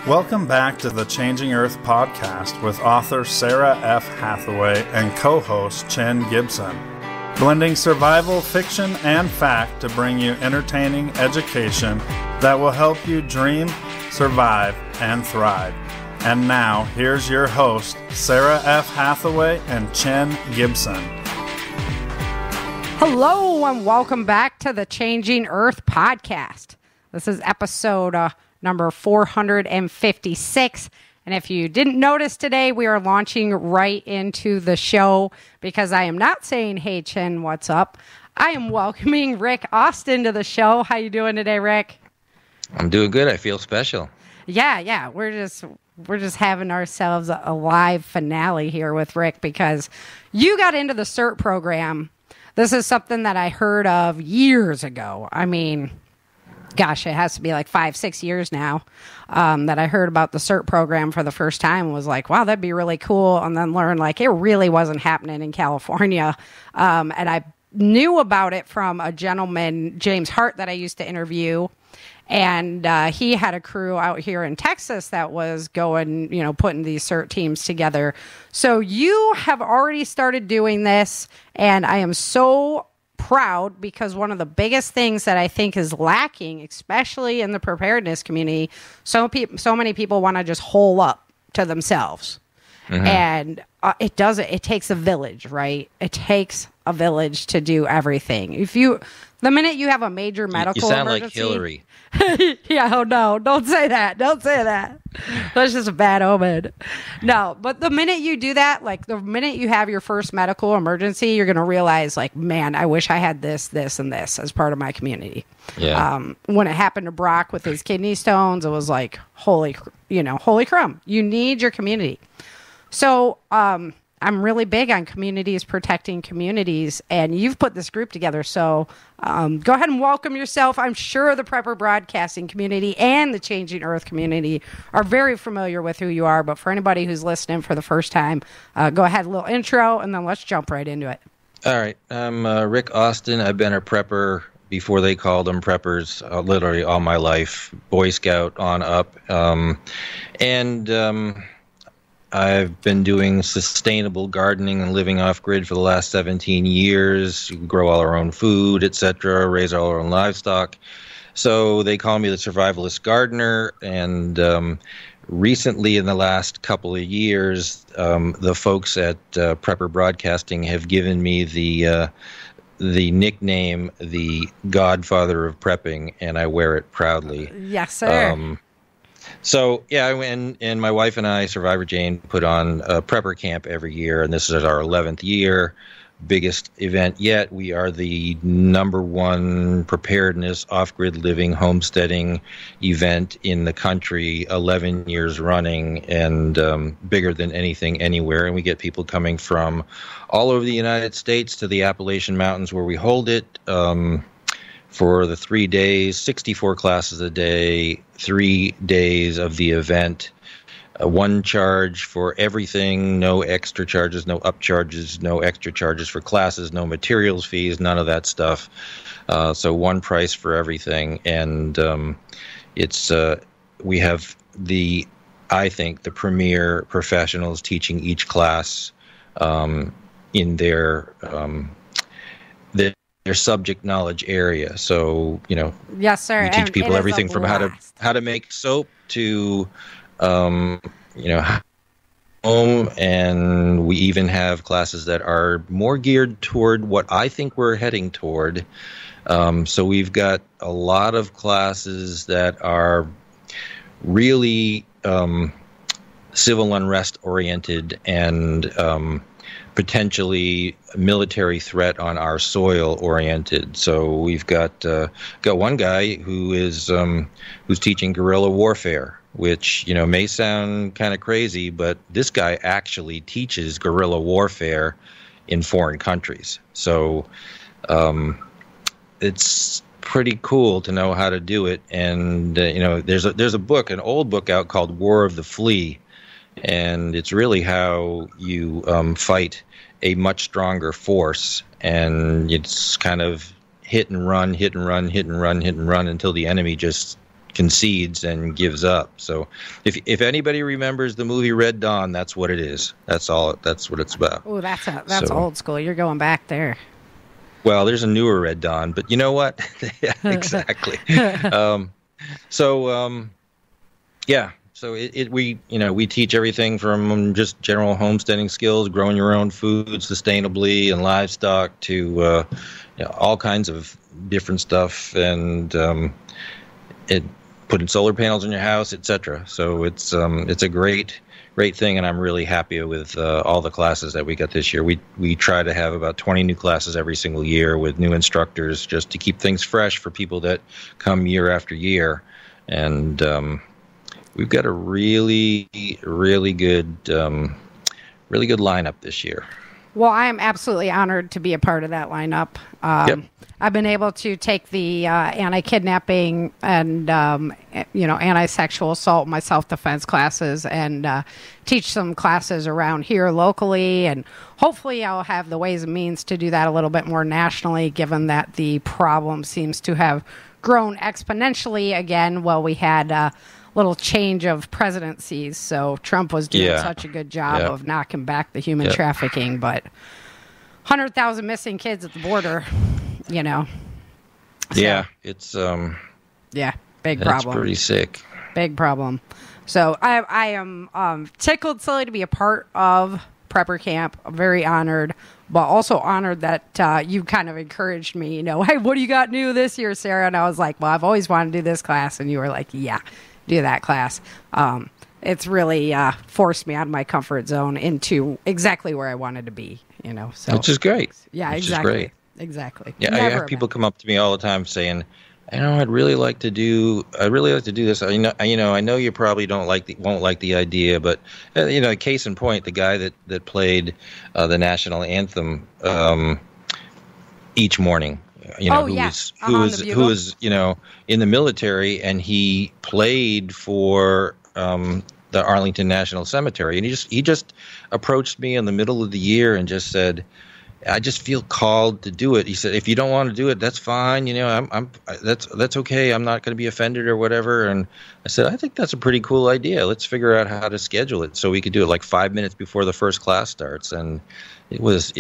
Welcome back to the Changing Earth podcast with author Sarah F. Hathaway and co-host Chen Gibson. Blending survival, fiction, and fact to bring you entertaining education that will help you dream, survive, and thrive. And now, here's your host, Sarah F. Hathaway and Chen Gibson. Hello, and welcome back to the Changing Earth podcast. This is episode number 456. And if you didn't notice today, we are launching right into the show because I am not saying, hey, Chen, what's up? I am welcoming Rick Austin to the show. How you doing today, Rick? I'm doing good. I feel special. Yeah. We're just having ourselves a live finale here with Rick because you got into the CERT program. This is something that I heard of years ago. I mean, gosh, it has to be like 5-6 years now that I heard about the CERT program for the first time and was like, wow, that'd be really cool. And then learned like it really wasn't happening in California. And I knew about it from a gentleman, James Hart, that I used to interview. And he had a crew out here in Texas that was going, putting these CERT teams together. So you have already started doing this, and I am so proud because one of the biggest things that I think is lacking, especially in the preparedness community, so many people want to just hole up to themselves. Mm-hmm. And it takes a village, right? It takes a village to do everything. The minute you have a major medical emergency... You sound emergency, like Hillary. Yeah, oh no, don't say that. That's just a bad omen. No, but the minute you do that, like the minute you have your first medical emergency, you're going to realize like, man, I wish I had this, and this as part of my community. Yeah. When it happened to Brock with his kidney stones, it was like, holy crumb. You need your community. So, I'm really big on communities protecting communities, and you've put this group together. So go ahead and welcome yourself. I'm sure the Prepper Broadcasting community and the Changing Earth community are very familiar with who you are. But for anybody who's listening for the first time, go ahead, a little intro, and then let's jump right into it. All right. I'm Rick Austin. I've been a prepper before they called them preppers, literally all my life, Boy Scout on up. I've been doing sustainable gardening and living off-grid for the last 17 years. We grow all our own food, etc., raise all our own livestock. So they call me the survivalist gardener. And recently, in the last couple of years, the folks at Prepper Broadcasting have given me the nickname, the Godfather of Prepping, and I wear it proudly. Yes, sir. So, yeah, and my wife and I, Survivor Jane, put on a prepper camp every year, and this is our 11th year, biggest event yet. We are the #1 preparedness, off-grid living, homesteading event in the country, 11 years running, and bigger than anything anywhere. And we get people coming from all over the United States to the Appalachian Mountains where we hold it. For the 3 days, 64 classes a day, 3 days of the event, one charge for everything, no extra charges, no upcharges, no extra charges for classes, no materials fees, none of that stuff. So one price for everything. And we have I think, the premier professionals teaching each class in their subject knowledge area. So, yes, sir. We teach people everything from how to make soap to, home, and we even have classes that are more geared toward what I think we're heading toward. So we've got a lot of classes that are really civil unrest oriented and potentially military threat on our soil oriented. So we've got one guy who's teaching guerrilla warfare, which may sound kind of crazy, but this guy actually teaches guerrilla warfare in foreign countries. So it's pretty cool to know how to do it. And there's a book, an old book out called War of the Flea. And it's really how you fight a much stronger force, and it's kind of hit and run until the enemy just concedes and gives up. So if anybody remembers the movie Red Dawn, that's what it is. That's what it's about. Oh, that's old school. You're going back there. Well, there's a newer Red Dawn, but you know what? Yeah, exactly. So we teach everything from just general homesteading skills, growing your own food sustainably and livestock, to all kinds of different stuff, and putting solar panels in your house, etc. So it's a great thing, and I'm really happy with all the classes that we got this year. We try to have about 20 new classes every single year with new instructors, just to keep things fresh for people that come year after year. And we've got a really good lineup this year. Well, I am absolutely honored to be a part of that lineup. Yep. I've been able to take the anti-kidnapping and anti-sexual assault, my self-defense classes, and teach some classes around here locally. And hopefully I'll have the ways and means to do that a little bit more nationally, given that the problem seems to have grown exponentially again. Well, we had a little change of presidencies, so Trump was doing such a good job of knocking back the human trafficking, but 100,000 missing kids at the border, So, it's big problem. It's pretty sick. Big problem. So I am tickled silly to be a part of Prepper Camp. I'm very honored, but also honored that you kind of encouraged me, hey, what do you got new this year, Sarah? And I was like, well, I've always wanted to do this class. And you were like, yeah, do that class. It's really forced me out of my comfort zone into exactly where I wanted to be, So, which is great. Yeah, which exactly. Is great. Exactly. Yeah, I have people come up to me all the time saying, I'd really like to do this. I know you probably won't like the idea, but case in point, the guy that played the national anthem each morning, who was in the military, and he played for the Arlington National Cemetery, and he just approached me in the middle of the year and just said, I just feel called to do it. He said, if you don't want to do it, that's fine. That's okay. I'm not going to be offended or whatever. And I said, I think that's a pretty cool idea. Let's figure out how to schedule it so we could do it like 5 minutes before the first class starts. And it was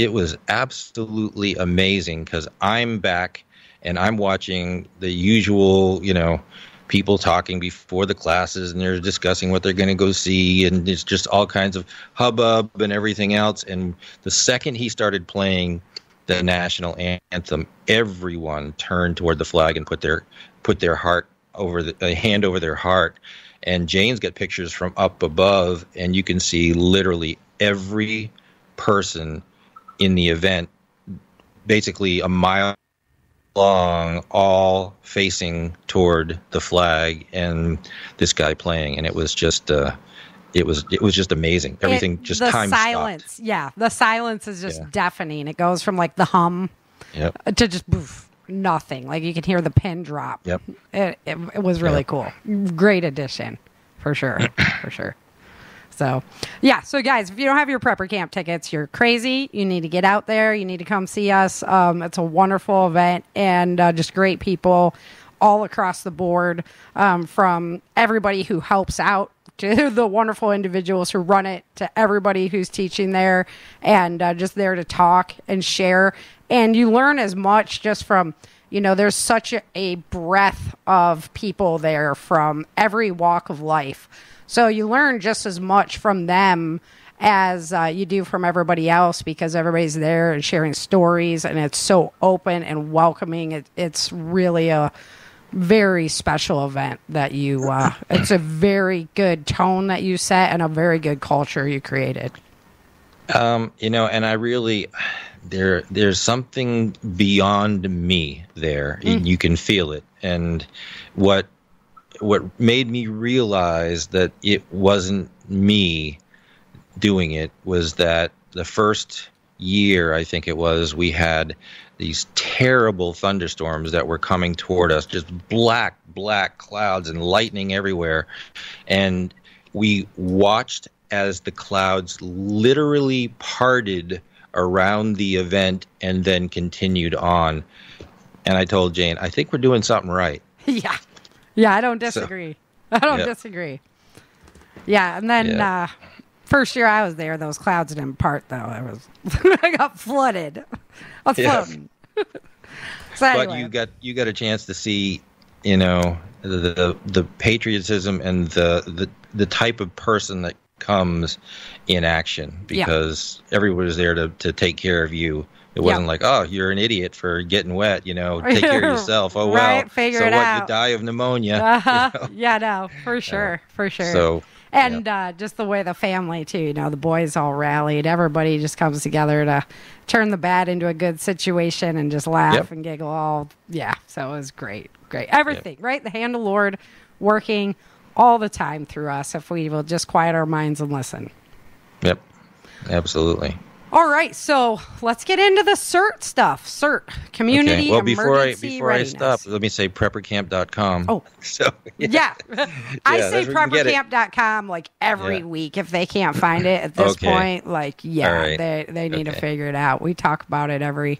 absolutely amazing, because I'm back and I'm watching the usual, people talking before the classes, and they're discussing what they're going to go see, and it's just all kinds of hubbub and everything else. And the second he started playing the national anthem, everyone turned toward the flag and put their heart over a hand over their heart. And Jane's got pictures from up above, and you can see literally every person in the event, basically a mile long, all facing toward the flag, and this guy playing, and it was just just amazing. Everything just time silence stopped. Yeah, the silence is just deafening. It goes from like the hum to just poof, nothing. Like you can hear the pin drop. Yep. It was really cool. Great addition, for sure. For sure. So guys, if you don't have your Prepper Camp tickets, you're crazy. You need to get out there. You need to come see us. It's a wonderful event, and just great people all across the board, from everybody who helps out to the wonderful individuals who run it, to everybody who's teaching there, and just there to talk and share. And you learn as much just from, there's such a breadth of people there from every walk of life. So you learn just as much from them as you do from everybody else, because everybody's there and sharing stories, and it's so open and welcoming. It's really a very special event that it's a very good tone that you set, and a very good culture you created. And I really, there's something beyond me there. You can feel it. And what made me realize that it wasn't me doing it was that the first year, I think it was, we had these terrible thunderstorms that were coming toward us, just black clouds and lightning everywhere. And we watched as the clouds literally parted around the event and then continued on. And I told Jane, I think we're doing something right. Yeah. Yeah, I don't disagree. I don't disagree. Yeah, and then first year I was there, those clouds didn't part though. I got flooded. I was floating. So anyway. But you got a chance to see, the patriotism and the type of person that comes in action, because everyone was there to take care of you. It wasn't like, oh, you're an idiot for getting wet, take care of yourself. Oh, well, figure so it what, out. you die of pneumonia. Yeah, no, for sure. So, and just the way the family, too, the boys all rallied. Everybody just comes together to turn the bad into a good situation and just laugh and giggle so it was great. Everything, right? The hand of the Lord working all the time through us if we will just quiet our minds and listen. Yep, absolutely. All right, so let's get into the CERT stuff. CERT, Community Emergency before Readiness. I stop, let me say preppercamp.com. Oh, so I say preppercamp.com like every week if they can't find it at this point. Like, they need to figure it out. We talk about it every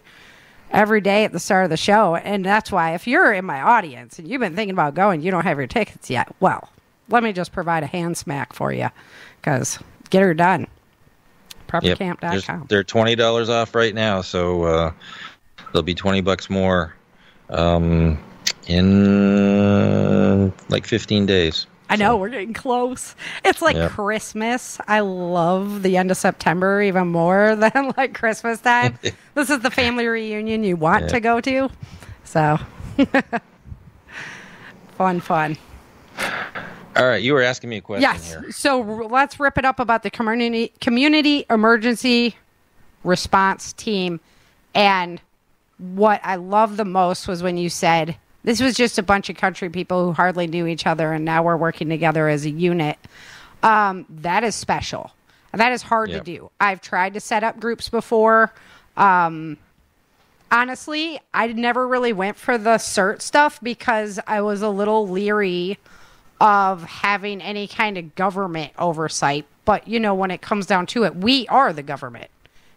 day at the start of the show, and that's why if you're in my audience and you've been thinking about going, you don't have your tickets yet. Well, let me just provide a hand smack for you, because get her done. Preppercamp.com. They're $20 off right now, so they'll be $20 more in like 15 days. I know, we're getting close. It's like Christmas. I love the end of September even more than like Christmas time. This is the family reunion you want to go to. So, fun. All right, you were asking me a question here. Yes, so let's rip it up about the community emergency response team. And what I love the most was when you said, this was just a bunch of country people who hardly knew each other, and now we're working together as a unit. That is special. That is hard to do. I've tried to set up groups before. Honestly, I never really went for the CERT stuff because I was a little leery of having any kind of government oversight. But, when it comes down to it, we are the government.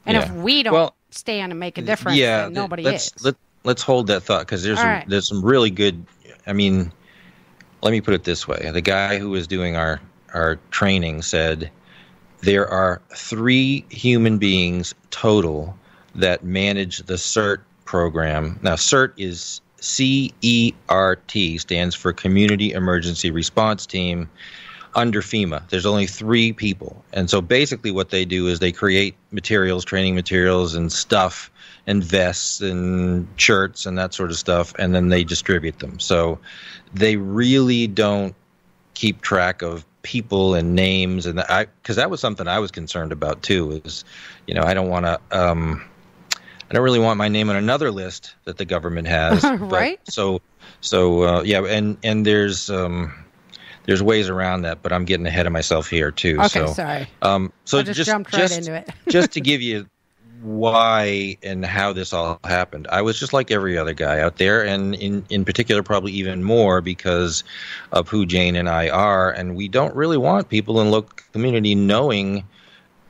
And if we don't stand and make a difference, then nobody is. Let's hold that thought, because there's some really good, let me put it this way. The guy who was doing our training said there are 3 human beings total that manage the CERT program. Now, CERT is CERT, stands for Community Emergency Response Team, under FEMA. There's only 3 people. And so basically what they do is they create materials, training materials and stuff and vests and shirts and that sort of stuff, and then they distribute them. So they really don't keep track of people and names, and because that was something I was concerned about too, is I don't want to I don't really want my name on another list that the government has. Right. And there's ways around that, but I'm getting ahead of myself here too. Okay, sorry. So I just jumped right into it. Just to give you why and how this all happened, I was just like every other guy out there, and in particular probably even more because of who Jane and I are, and we don't really want people in the local community knowing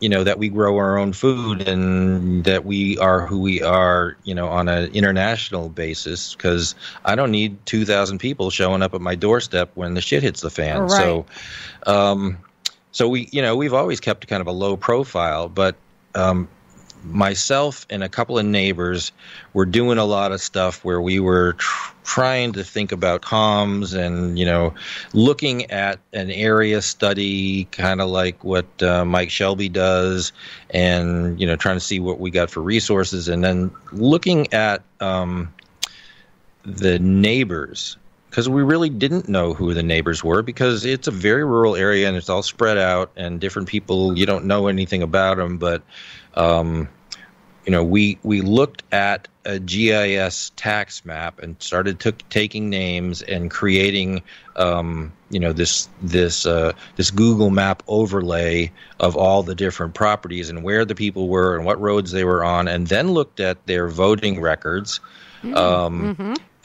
that we grow our own food and that we are who we are, on an international basis, because I don't need 2,000 people showing up at my doorstep when the shit hits the fan. Right. So we, we've always kept kind of a low profile, but myself and a couple of neighbors were doing a lot of stuff where we were trying to think about comms and, looking at an area study, kind of like what Mike Shelby does, and, trying to see what we got for resources, and then looking at the neighbors, because we really didn't know who the neighbors were, because it's a very rural area and it's all spread out and different people, you don't know anything about them, but we looked at a GIS tax map and started taking names and creating, this Google map overlay of all the different properties and where the people were and what roads they were on, and then looked at their voting records.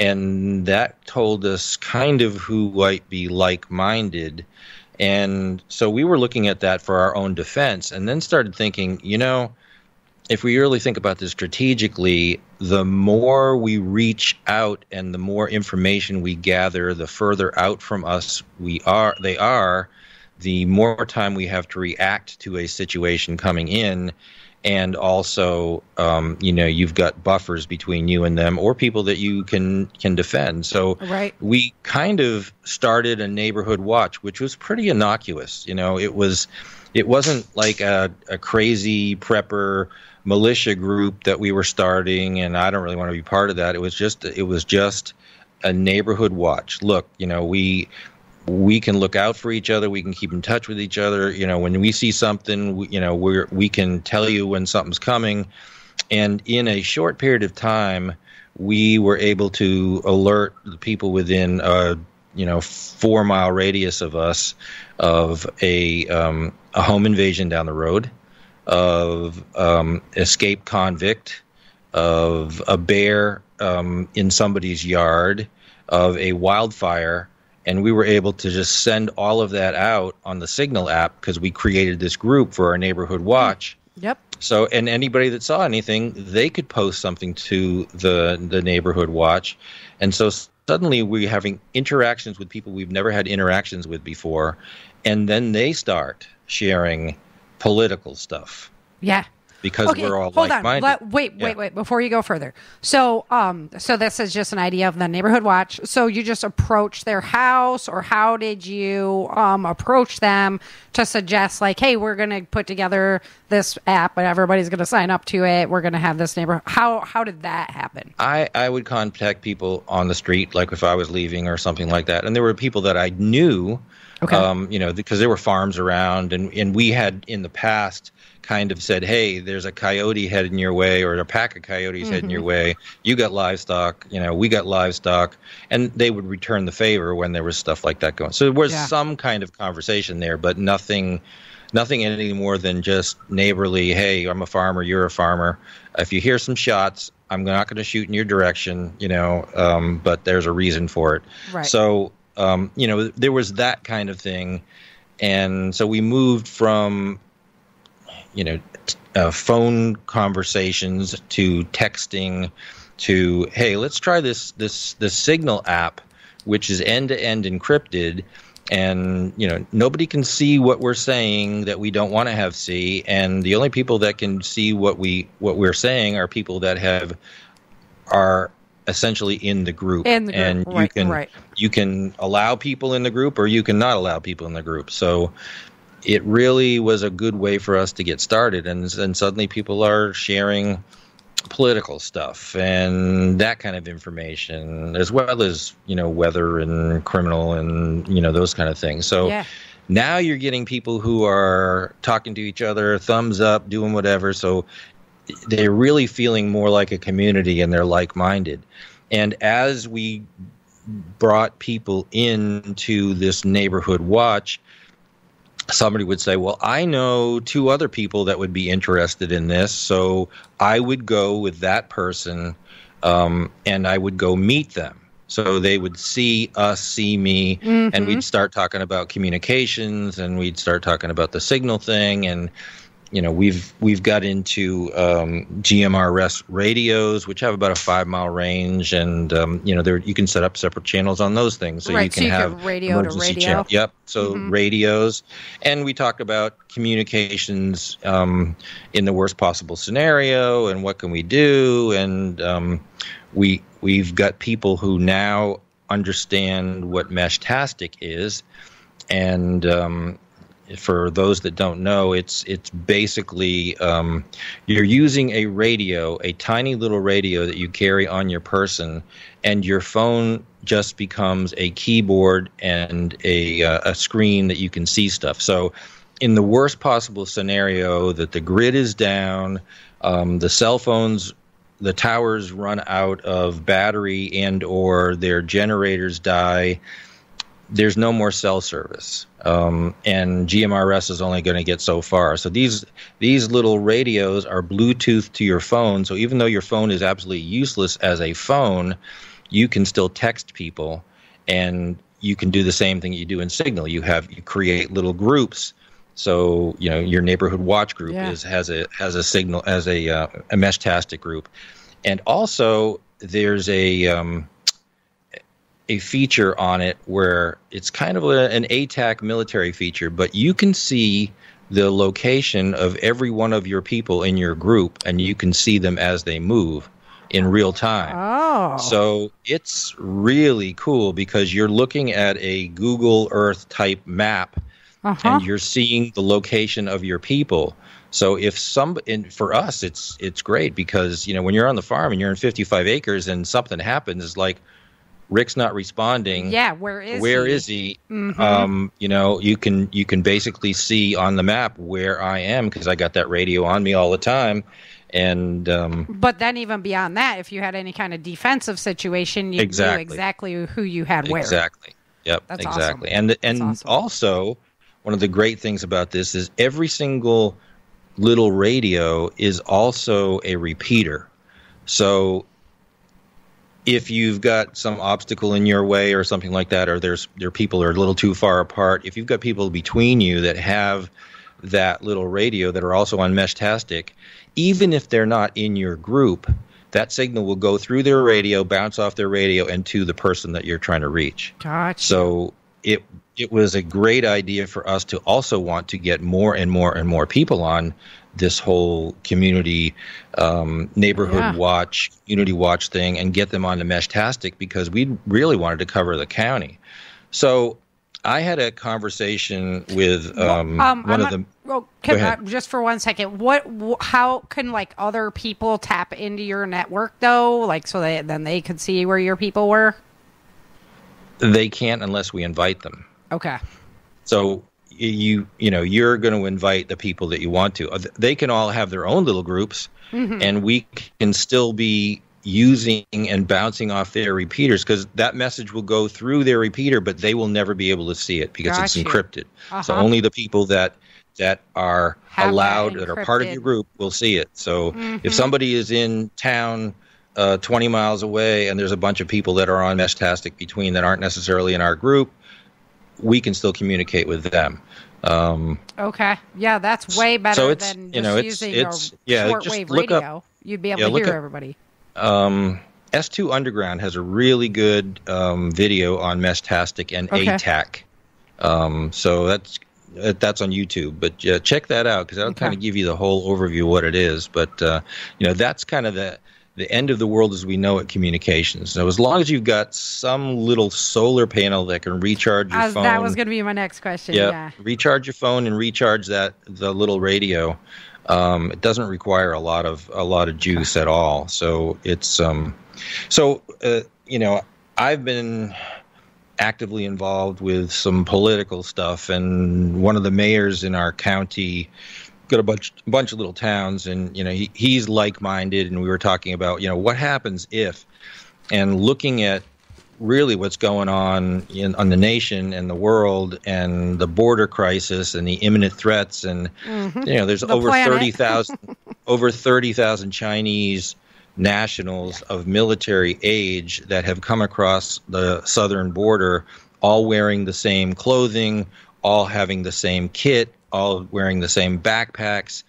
And that told us kind of who might be like-minded. And so we were looking at that for our own defense, and then started thinking, if we really think about this strategically, the more we reach out and the more information we gather, the further out from us they are, the more time we have to react to a situation coming in. And also, you've got buffers between you and them, or people that you can defend. So we kind of started a neighborhood watch, which was pretty innocuous. It wasn't like a crazy prepper militia group that we were starting, and I don't really want to be part of that. It was just a neighborhood watch. Look, we can look out for each other. We can keep in touch with each other. When we see something, we can tell you when something's coming. And in a short period of time, we were able to alert the people within 4-mile radius of us of a home invasion down the road, of escaped convict, of a bear in somebody's yard, of a wildfire. And we were able to just send all of that out on the Signal app because we created this group for our neighborhood watch. Yep. So, and anybody that saw anything, they could post something to the neighborhood watch. And so suddenly we're having interactions with people we've never had interactions with before. And then they start sharing political stuff. Yeah. Because we're all like-minded. Wait, before you go further. So this is just an idea of the neighborhood watch. So you just approached their house, or how did you approach them to suggest, like, hey, we're going to put together this app and everybody's going to sign up to it. We're going to have this neighborhood. How did that happen? I would contact people on the street, like if I was leaving or something like that. And there were people that I knew, because there were farms around, and we had in the past kind of said, hey, there's a coyote heading your way, or a pack of coyotes heading your way. You got livestock, we got livestock. And they would return the favor when there was stuff like that going. So there was some kind of conversation there, but nothing any more than just neighborly, hey, I'm a farmer, you're a farmer. If you hear some shots, I'm not going to shoot in your direction, but there's a reason for it. Right. So, there was that kind of thing. And so we moved from phone conversations to texting to, hey, let's try this Signal app, which is end-to-end encrypted, and nobody can see what we're saying that we don't want to have see, and the only people that can see what we're saying are people that are essentially in the group. And you can allow people in the group, or you can not allow people in the group. So it really was a good way for us to get started, and suddenly people are sharing political stuff and that kind of information, as well as weather and criminal and those kind of things. So now you're getting people who are talking to each other, thumbs up, doing whatever. So they're really feeling more like a community, and they're like-minded. And as we brought people into this neighborhood watch, somebody would say, well, I know 2 other people that would be interested in this, so I would go with that person, and I would go meet them. So they would see us, see me, and we'd start talking about communications, and we'd start talking about the Signal thing, and we've got into GMRS radios, which have about a 5-mile range, and you can set up separate channels on those things, so you can have radio to radio. Channel. Yep. So radios, and we talked about communications in the worst possible scenario, and what can we do, and we've got people who now understand what Meshtastic is, and for those that don't know, it's basically you're using a radio, a tiny little radio that you carry on your person, and your phone just becomes a keyboard and a screen that you can see stuff. So in the worst possible scenario that the grid is down, the cell phones, the towers run out of battery and or their generators die, there's no more cell service, and GMRS is only going to get so far. So these little radios are Bluetooth to your phone. So even though your phone is absolutely useless as a phone, you can still text people, and you can do the same thing you do in Signal. You create little groups. So your neighborhood watch group Yeah. has a signal as a Meshtastic group, and also there's a feature on it where it's kind of an ATAC military feature, but you can see the location of every one of your people in your group, and you can see them as they move in real time. Oh. So it's really cool because you're looking at a Google Earth type map, and you're seeing the location of your people. So for us, it's great because when you're on the farm and you're in 55 acres and something happens, it's like Rick's not responding. Yeah, where is he? Mm-hmm. You can basically see on the map where I am because I got that radio on me all the time. And but then even beyond that, if you had any kind of defensive situation, you knew exactly who you had where. Exactly. Yep. That's exactly. Awesome. And awesome. Also, one of the great things about this is every single little radio is also a repeater. So if you've got some obstacle in your way or something like that, or there are people are a little too far apart, if you've got people between you that have that little radio that are also on Meshtastic, even if they're not in your group, that signal will go through their radio, bounce off their radio, and to the person that you're trying to reach. Gotcha. So it was a great idea for us to also want to get more and more and more people on this whole community neighborhood watch, community watch thing, and get them onto Meshtastic because we really wanted to cover the county. So I had a conversation with one of the. Well, just for 1 second, how can other people tap into your network though, so then they could see where your people were? They can't unless we invite them. Okay. So you're going to invite the people that you want to. They can all have their own little groups, and we can still be using and bouncing off their repeaters because that message will go through their repeater, but they will never be able to see it because it's encrypted. So only the people that are allowed, that are part of your group, will see it. So if somebody is in town 20 miles away and there's a bunch of people that are on Meshtastic between that aren't necessarily in our group, we can still communicate with them. Okay. Yeah, that's way better than just using a shortwave radio. You'd be able to hear everybody. S2 Underground has a really good video on Meshtastic and ATAC. So that's on YouTube. But check that out because that'll kind of give you the whole overview of what it is. But that's kind of the end of the world as we know it, communications. So as long as you've got some little solar panel that can recharge your phone. That was going to be my next question. Yeah. Recharge your phone and recharge the little radio. It doesn't require a lot of juice at all. So it's I've been actively involved with some political stuff, and one of the mayors in our county got a bunch of little towns, and he's like-minded, and we were talking about what happens if, and looking at really what's going on on the nation and the world and the border crisis and the imminent threats, and there's over 30,000 Chinese nationals of military age that have come across the southern border, all wearing the same clothing, all having the same kit, all wearing the same backpacks.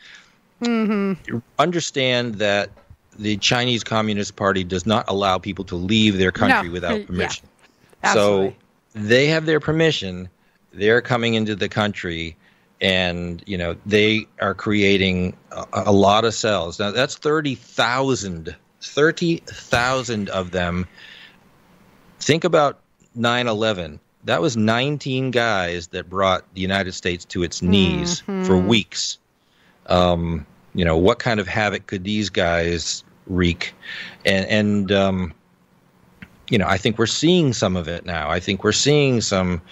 Understand that the Chinese Communist Party does not allow people to leave their country without permission. Yeah, so they have their permission. They're coming into the country, and they are creating a lot of cells. Now that's 30,000 of them. Think about 9/11. That was 19 guys that brought the United States to its knees for weeks. What kind of havoc could these guys wreak? And I think we're seeing some of it now. I think we're seeing some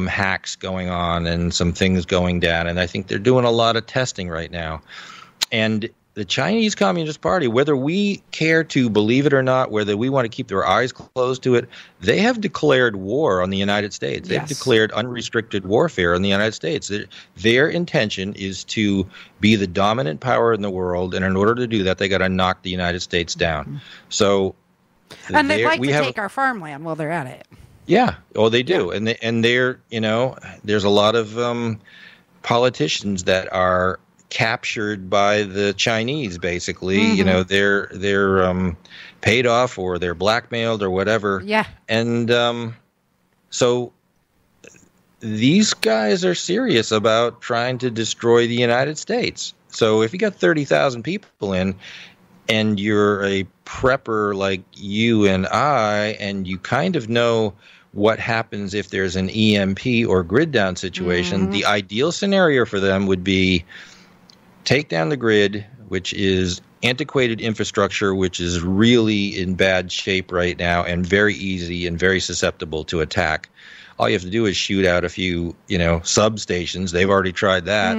hacks going on and some things going down. And I think they're doing a lot of testing right now. And the Chinese Communist Party, whether we care to believe it or not, whether we want to keep our eyes closed to it, they have declared war on the United States. They've declared unrestricted warfare on the United States. Their intention is to be the dominant power in the world, and in order to do that, they got to knock the United States down. So, and they'd like to take our farmland while they're at it. Yeah, they do, and they're there's a lot of politicians that are captured by the Chinese, basically. They're paid off, or they're blackmailed, or whatever. Yeah. And so these guys are serious about trying to destroy the United States. So if you got 30,000 people in, and you're a prepper like you and I, and you kind of know what happens if there's an EMP or grid down situation, the ideal scenario for them would be take down the grid, which is antiquated infrastructure, which is really in bad shape right now and very easy and very susceptible to attack. All you have to do is shoot out a few, substations. They've already tried that.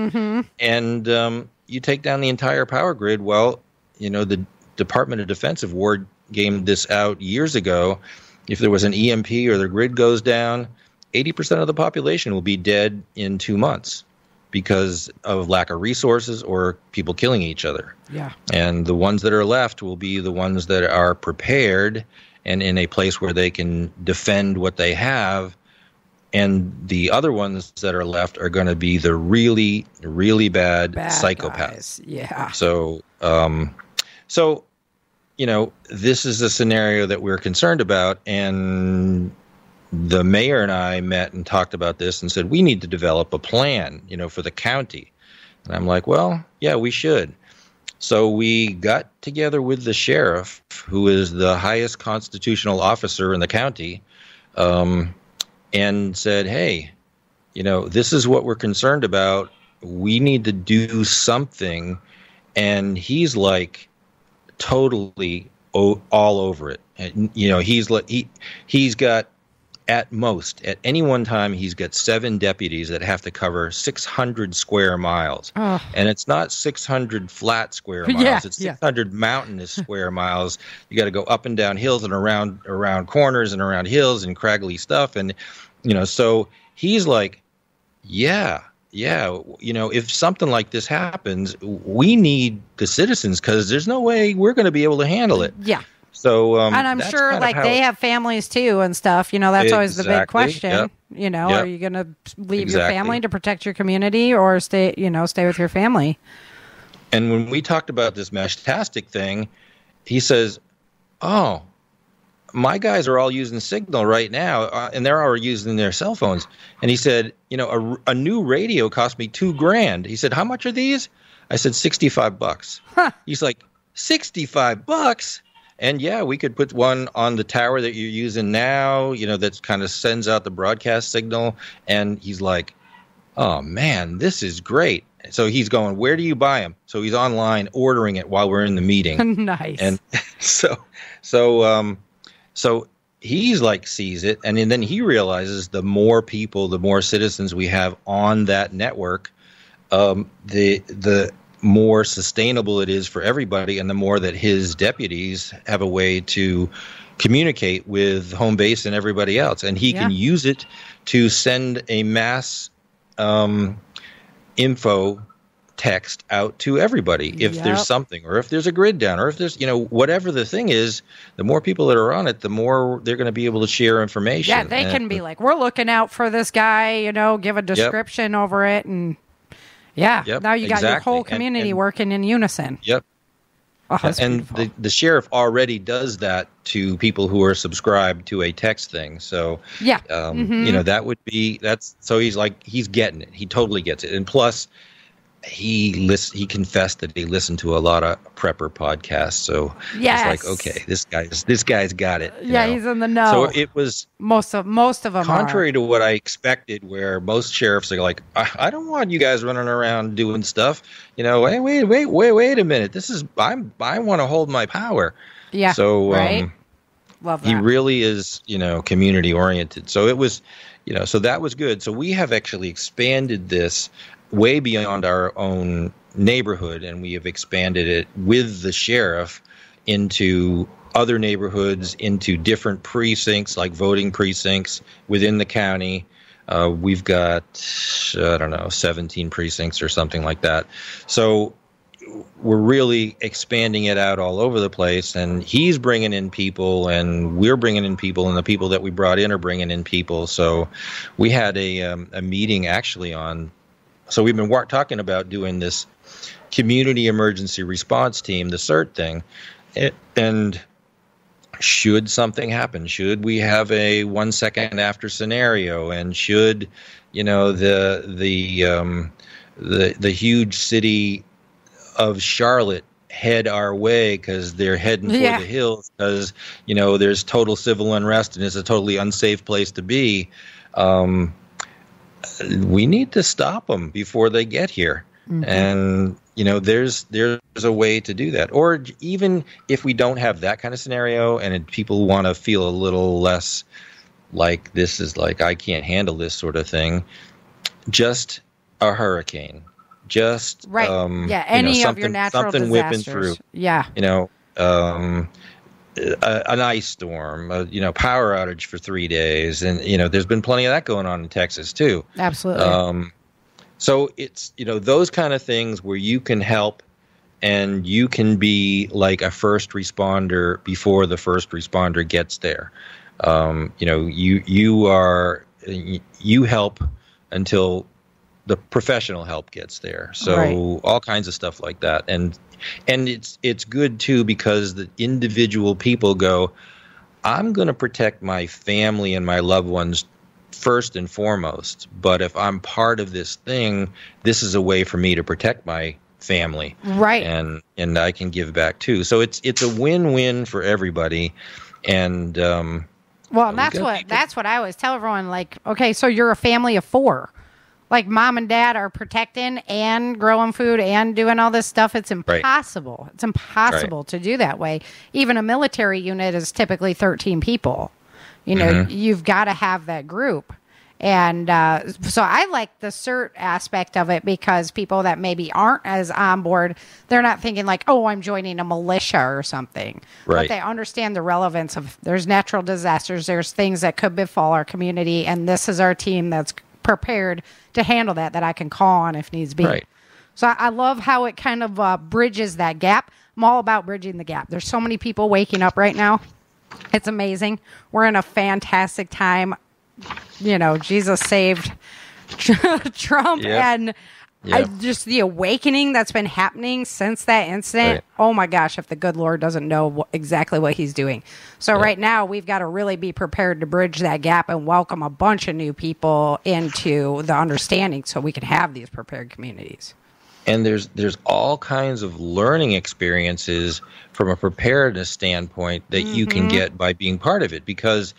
And you take down the entire power grid. Well, the Department of Defense of war gamed this out years ago. If there was an EMP or the grid goes down, 80% of the population will be dead in 2 months because of lack of resources or people killing each other. Yeah. And the ones that are left will be the ones that are prepared and in a place where they can defend what they have. And the other ones that are left are going to be the really, really bad psychopaths. Guys. Yeah. So, this is a scenario that we're concerned about, and the mayor and I met and talked about this and said, we need to develop a plan, for the county. And I'm like, well, yeah, we should. So we got together with the sheriff, who is the highest constitutional officer in the county, and said, hey, this is what we're concerned about. We need to do something. And he's like totally all over it. And, he's got, at any one time, he's got 7 deputies that have to cover 600 square miles. Oh. And it's not 600 flat square miles. It's 600 mountainous square miles. You got to go up and down hills and around corners and around hills and craggly stuff. And, so he's like, if something like this happens, we need the citizens, because there's no way we're going to be able to handle it. Yeah. So, and I'm sure they have families too and stuff. That's always the big question. Yep. Are you going to leave your family to protect your community, or stay with your family? And when we talked about this Meshtastic thing, he says, "Oh, my guys are all using Signal right now, and they're already using their cell phones." And he said, a new radio cost me $2,000. He said, "How much are these?" I said, $65. Huh. He's like, $65? And yeah, we could put one on the tower that you're using now, that kind of sends out the broadcast signal. And he's like, oh man, this is great. So he's going, where do you buy them? So he's online ordering it while we're in the meeting. Nice. And so he's like, sees it. And then he realizes the more people, the more citizens we have on that network, the more sustainable it is for everybody, and the more that his deputies have a way to communicate with home base and everybody else. And he can use it to send a mass info text out to everybody if there's something, or if there's a grid down, or if there's, whatever the thing is, the more people that are on it, the more they're going to be able to share information. Yeah, they can be like, we're looking out for this guy, give a description over it, and now you got your whole community working in unison. Yep. Oh, and the sheriff already does that to people who are subscribed to a text thing. So, that would be, so he's like, he's getting it. He totally gets it. And plus, he confessed that he listened to a lot of prepper podcasts. So it's like, okay, this guy's got it. Yeah, he's in the know. So it was most of them contrary to what I expected, where most sheriffs are like, I don't want you guys running around doing stuff. Hey, wait a minute. I want to hold my power. Yeah. So love that. He really is, community oriented. So it was, so that was good. So we have actually expanded this way beyond our own neighborhood, and we have expanded it with the sheriff into other neighborhoods, into different precincts, like voting precincts within the county. We've got, 17 precincts or something like that. So we're really expanding it out all over the place, and he's bringing in people, and we're bringing in people, and the people that we brought in are bringing in people. So we had a meeting actually on So we've been talking about doing this community emergency response team, the CERT thing, and should something happen, should we have a 1 second after scenario, and should, the huge city of Charlotte head our way because they're heading for the hills because, there's total civil unrest and it's a totally unsafe place to be. We need to stop them before they get here. Mm-hmm. And, there's a way to do that. Or even if we don't have that kind of scenario and people want to feel a little less like this is like, I can't handle this sort of thing, just a hurricane. Just any of your natural something disasters. Whipping through. Yeah, an ice storm, power outage for 3 days, and there's been plenty of that going on in Texas too. Absolutely. So it's those kind of things where you can help, and you can be like a first responder before the first responder gets there. You help until the professional help gets there. So all kinds of stuff like that. And it's good too, because the individual people go, I'm going to protect my family and my loved ones first and foremost. But if I'm part of this thing, this is a way for me to protect my family. Right. And I can give back too. So it's a win-win for everybody. And well, that's what I always tell everyone, like, okay, so you're a family of 4. Like mom and dad are protecting and growing food and doing all this stuff. It's impossible. Right. It's impossible to do that way. Even a military unit is typically 13 people. You've got to have that group. And so I like the CERT aspect of it, because people that maybe aren't as on board, they're not thinking like, oh, I'm joining a militia or something. Right. But they understand the relevance of there's natural disasters, there's things that could befall our community, and this is our team that's prepared to handle that I can call on if needs be. Right. So I love how it kind of bridges that gap. I'm all about bridging the gap. There's so many people waking up right now. It's amazing. We're in a fantastic time. Jesus saved Trump. Yep. And just the awakening that's been happening since that incident. Right. Oh my gosh, if the good Lord doesn't know exactly what he's doing. So right now we've got to really be prepared to bridge that gap and welcome a bunch of new people into the understanding so we can have these prepared communities. And there's all kinds of learning experiences from a preparedness standpoint that you can get by being part of it, because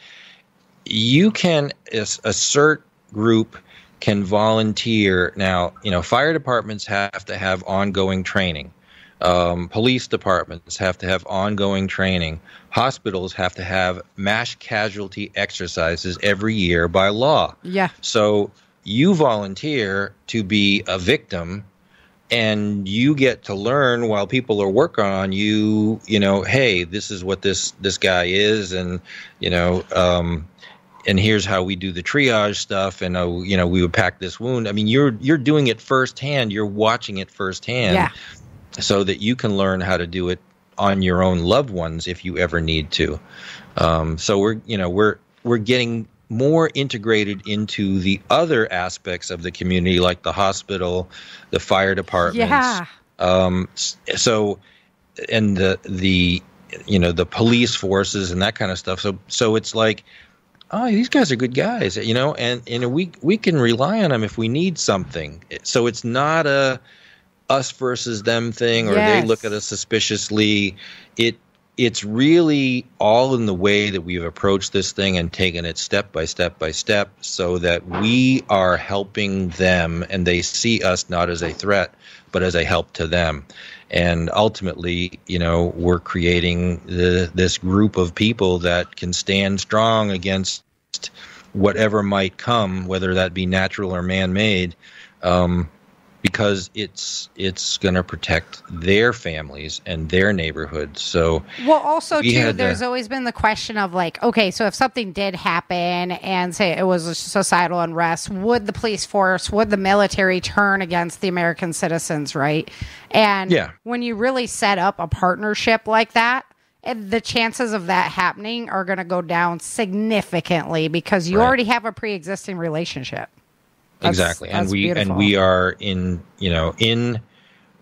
you can, a CERT group can volunteer. Now, fire departments have to have ongoing training. Police departments have to have ongoing training. Hospitals have to have mass casualty exercises every year by law. Yeah. So you volunteer to be a victim, and you get to learn while people are working on you, hey, this is what this guy is, and, and here's how we do the triage stuff, and we would pack this wound. I mean, you're doing it firsthand. You're watching it firsthand, so that you can learn how to do it on your own loved ones if you ever need to. So we're getting more integrated into the other aspects of the community, like the hospital, the fire departments. Yeah. So, and the police forces and that kind of stuff. So it's like, oh, these guys are good guys, and we can rely on them if we need something. So it's not a us versus them thing, or they look at us suspiciously. It's really all in the way that we've approached this thing and taken it step by step by step, so that we are helping them and they see us not as a threat, but as a help to them. And ultimately, we're creating this group of people that can stand strong against whatever might come, whether that be natural or man-made, because it's going to protect their families and their neighborhoods. So, well, also too, there's always been the question of like, okay, so if something did happen and say it was a societal unrest, would the police force, would the military turn against the American citizens, right? And when you really set up a partnership like that, the chances of that happening are going to go down significantly, because you already have a pre-existing relationship. Exactly. That's And we are in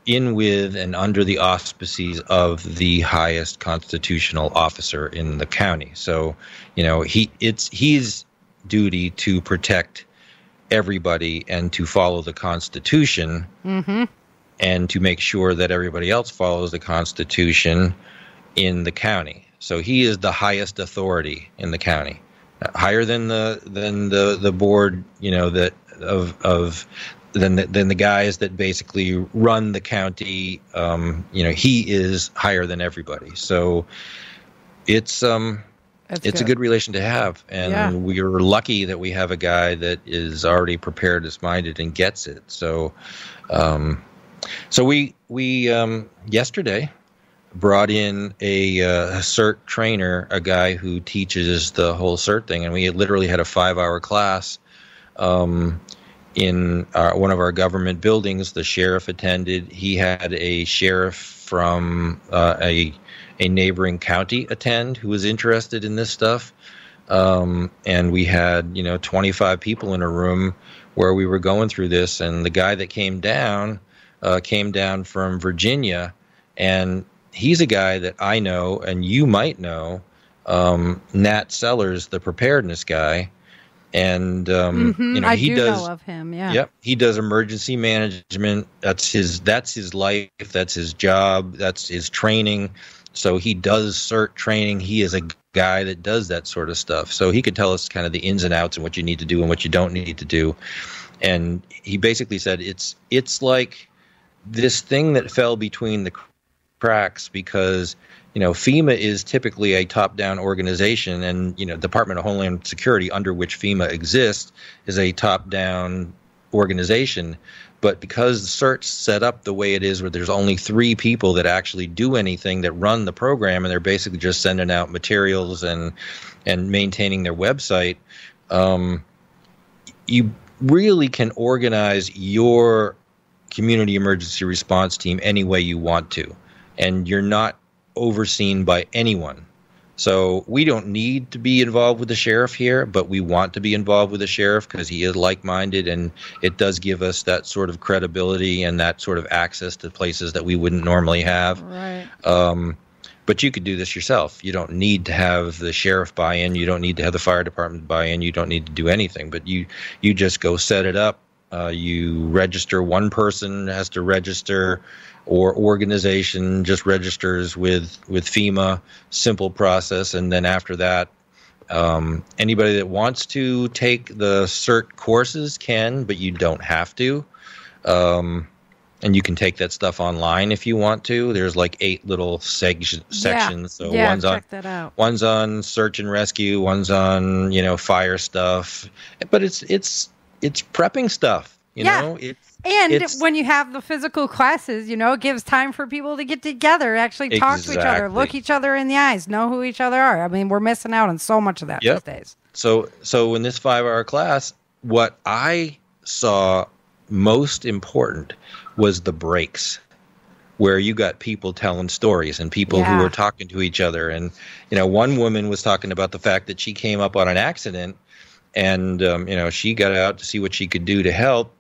with and under the auspices of the highest constitutional officer in the county. So, it's his duty to protect everybody and to follow the Constitution, and to make sure that everybody else follows the Constitution in the county. So he is the highest authority in the county, higher than the board, that than the guys that basically run the county. He is higher than everybody. So it's a good relation to have, and we are lucky that we have a guy that is already prepared, is minded, and gets it. So, we yesterday brought in a CERT trainer, a guy who teaches the whole CERT thing, and we literally had a 5-hour class in one of our government buildings. The sheriff attended. He had a sheriff from a neighboring county attend who was interested in this stuff, and we had 25 people in a room where we were going through this. And the guy that came down from Virginia, and he's a guy that I know and you might know, Nat Sellers, the preparedness guy. And I he do does know of him. Yeah. Yep, he does emergency management. That's his life. That's his job. That's his training. So he does CERT training. He is a guy that does that sort of stuff. So he could tell us kind of the ins and outs and what you need to do and what you don't need to do. And he basically said it's like this thing that fell between the cracks, because FEMA is typically a top-down organization, and Department of Homeland Security, under which FEMA exists, is a top-down organization. But because the CERT's set up the way it is, where there's only 3 people that actually do anything, that run the program, and they're basically just sending out materials and maintaining their website, you really can organize your community emergency response team any way you want to, and you're not overseen by anyone. So we don't need to be involved with the sheriff here, but we want to be involved with the sheriff because he is like-minded, and it does give us that sort of credibility and that sort of access to places that we wouldn't normally have. Right. But you could do this yourself. You don't need to have the sheriff buy in. You don't need to have the fire department buy in. You don't need to do anything. But you just go set it up. You register. One person has to register, or organization just registers with FEMA. Simple process. And then after that, anybody that wants to take the CERT courses can, but you don't have to. And you can take that stuff online if you want to. There's like 8 little sections. So check that out. One's on search and rescue. One's on fire stuff. But it's prepping stuff. It's when you have the physical classes, it gives time for people to get together, actually talk to each other, look each other in the eyes, know who each other are. I mean, we're missing out on so much of that these days. So in this 5-hour class, what I saw most important was the breaks, where you got people telling stories and people who were talking to each other. And, one woman was talking about the fact that she came up on an accident, and, she got out to see what she could do to help.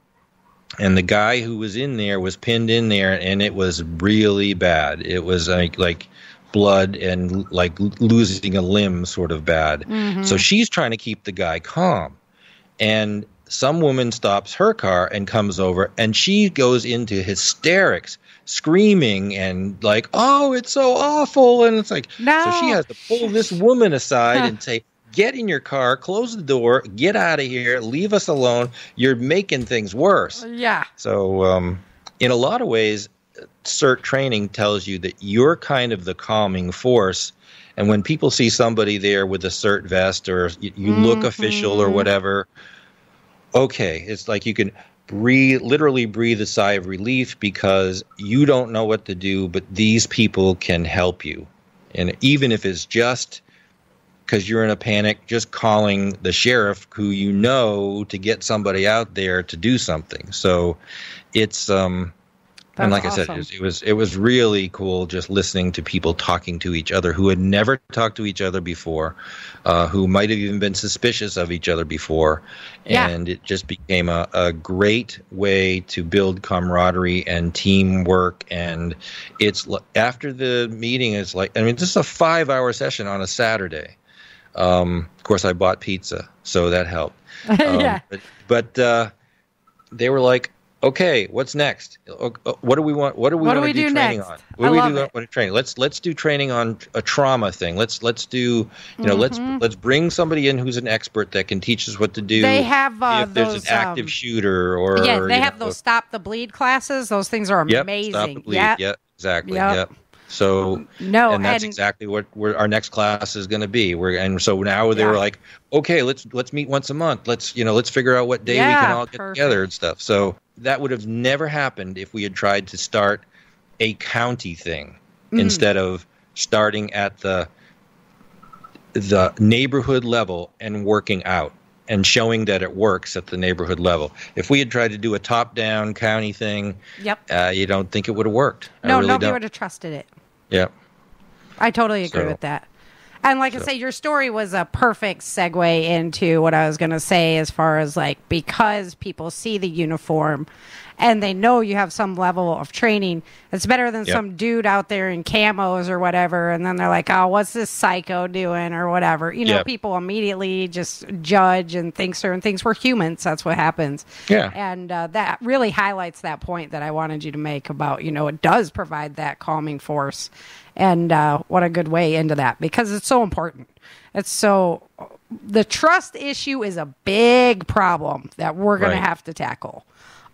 And the guy who was in there was pinned in there, and it was really bad. It was like blood and like losing a limb sort of bad. Mm-hmm. So she's trying to keep the guy calm. And some woman stops her car and comes over, and she goes into hysterics, screaming and like, "Oh, it's so awful." And it's like, no. So she has to pull this woman aside and say, "Get in your car, close the door, get out of here, leave us alone. You're making things worse." Yeah. So in a lot of ways, CERT training tells you that you're kind of the calming force. And when people see somebody there with a CERT vest, or you look official or whatever, okay, it's like you can literally breathe a sigh of relief, because you don't know what to do, but these people can help you. And even if it's just because you're in a panic, just calling the sheriff, who to get somebody out there to do something. So it's And That's like I said, awesome. it was really cool just listening to people talking to each other who had never talked to each other before, who might have even been suspicious of each other before, Yeah. and it just became a great way to build camaraderie and teamwork. And after the meeting, it's like, I mean, this is a 5-hour session on a Saturday. Of course, I bought pizza, so that helped. Yeah. But they were like, okay, what's next? What do we want? What do we What do want we to do do training next? on? What I do we love do it. want to train? Let's do training on a trauma thing. Let's do, let's bring somebody in who's an expert that can teach us what to do They have if there's those an active shooter or yeah, they have those stop the bleed classes. Those things are Yep, amazing. stop the bleed. Yeah. Yep, exactly. Yep. Yep. So No, and that's and exactly what our next class is going to be. So now they were like, okay, let's meet once a month. Let's figure out what day we can all get together and stuff. So that would have never happened if we had tried to start a county thing instead of starting at the neighborhood level and working out and showing that it works at the neighborhood level. If we had tried to do a top-down county thing, you don't think it would have worked. No, nobody would have trusted it. Yep. I totally agree with that. And like I say, your story was a perfect segue into what I was going to say as far as like, because people see the uniform and they know you have some level of training, it's better than some dude out there in camos or whatever. And then they're like, oh, what's this psycho doing or whatever? People immediately just judge and think certain things. We're humans. That's what happens. Yeah. And that really highlights that point that I wanted you to make about, it does provide that calming force. And what a good way into that, because it's so important. The trust issue is a big problem that we're going to have to tackle.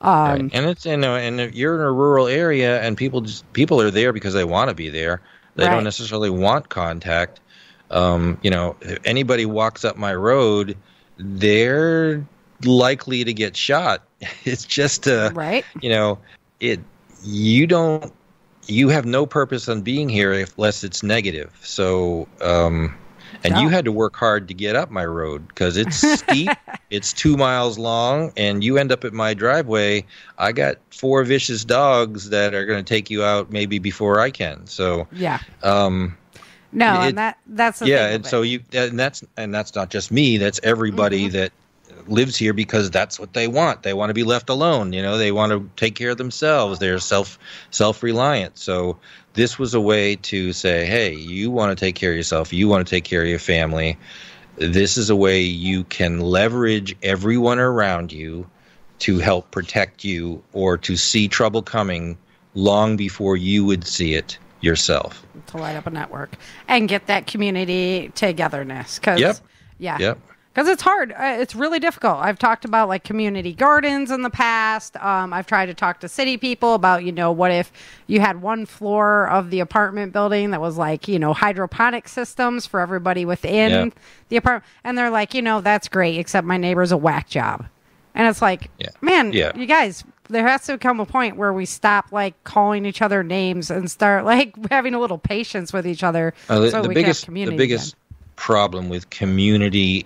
Right. And it's and if you're in a rural area and people are there because they want to be there. They don't necessarily want contact. If anybody walks up my road, they're likely to get shot. It's just you have no purpose on being here unless it's negative. So, you had to work hard to get up my road because it's steep, it's 2 miles long, and you end up at my driveway. I got 4 vicious dogs that are going to take you out maybe before I can. So, that's the thing. And so that's not just me. That's everybody that lives here because that's what they want. They want to be left alone. They want to take care of themselves. They're self-reliant. So this was a way to say, hey, you want to take care of yourself. You want to take care of your family. This is a way you can leverage everyone around you to help protect you or to see trouble coming long before you would see it yourself. To light up a network and get that community togetherness. Because it's hard. It's really difficult. I've talked about like community gardens in the past. I've tried to talk to city people about, what if you had one floor of the apartment building that was like, hydroponic systems for everybody within the apartment. And they're like, that's great, except my neighbor's a whack job. And it's like, you guys, there has to come a point where we stop like calling each other names and start like having a little patience with each other. The biggest problem with community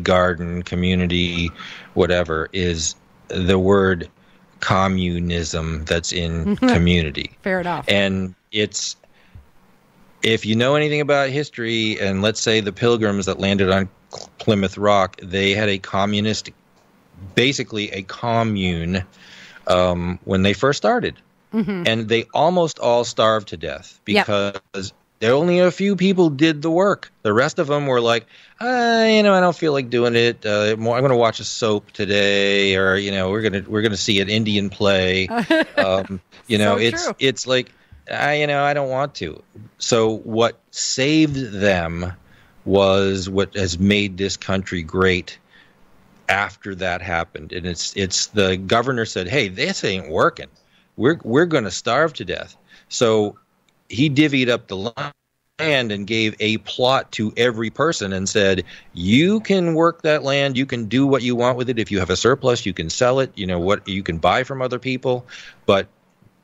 garden, community whatever, is the word communism that's in community. Fair enough. And it's, if you know anything about history, and let's say the Pilgrims that landed on Plymouth Rock, they had basically a commune when they first started. And they almost all starved to death because only a few people did the work. The rest of them were like, I don't feel like doing it. I'm going to watch a soap today, or we're gonna see an Indian play. It's like, I don't want to. So what saved them was what has made this country great after that happened. And it's the governor said, hey, this ain't working. We're going to starve to death. So he divvied up the land and gave a plot to every person and said, you can work that land. You can do what you want with it. If you have a surplus, you can sell it. What you can buy from other people, but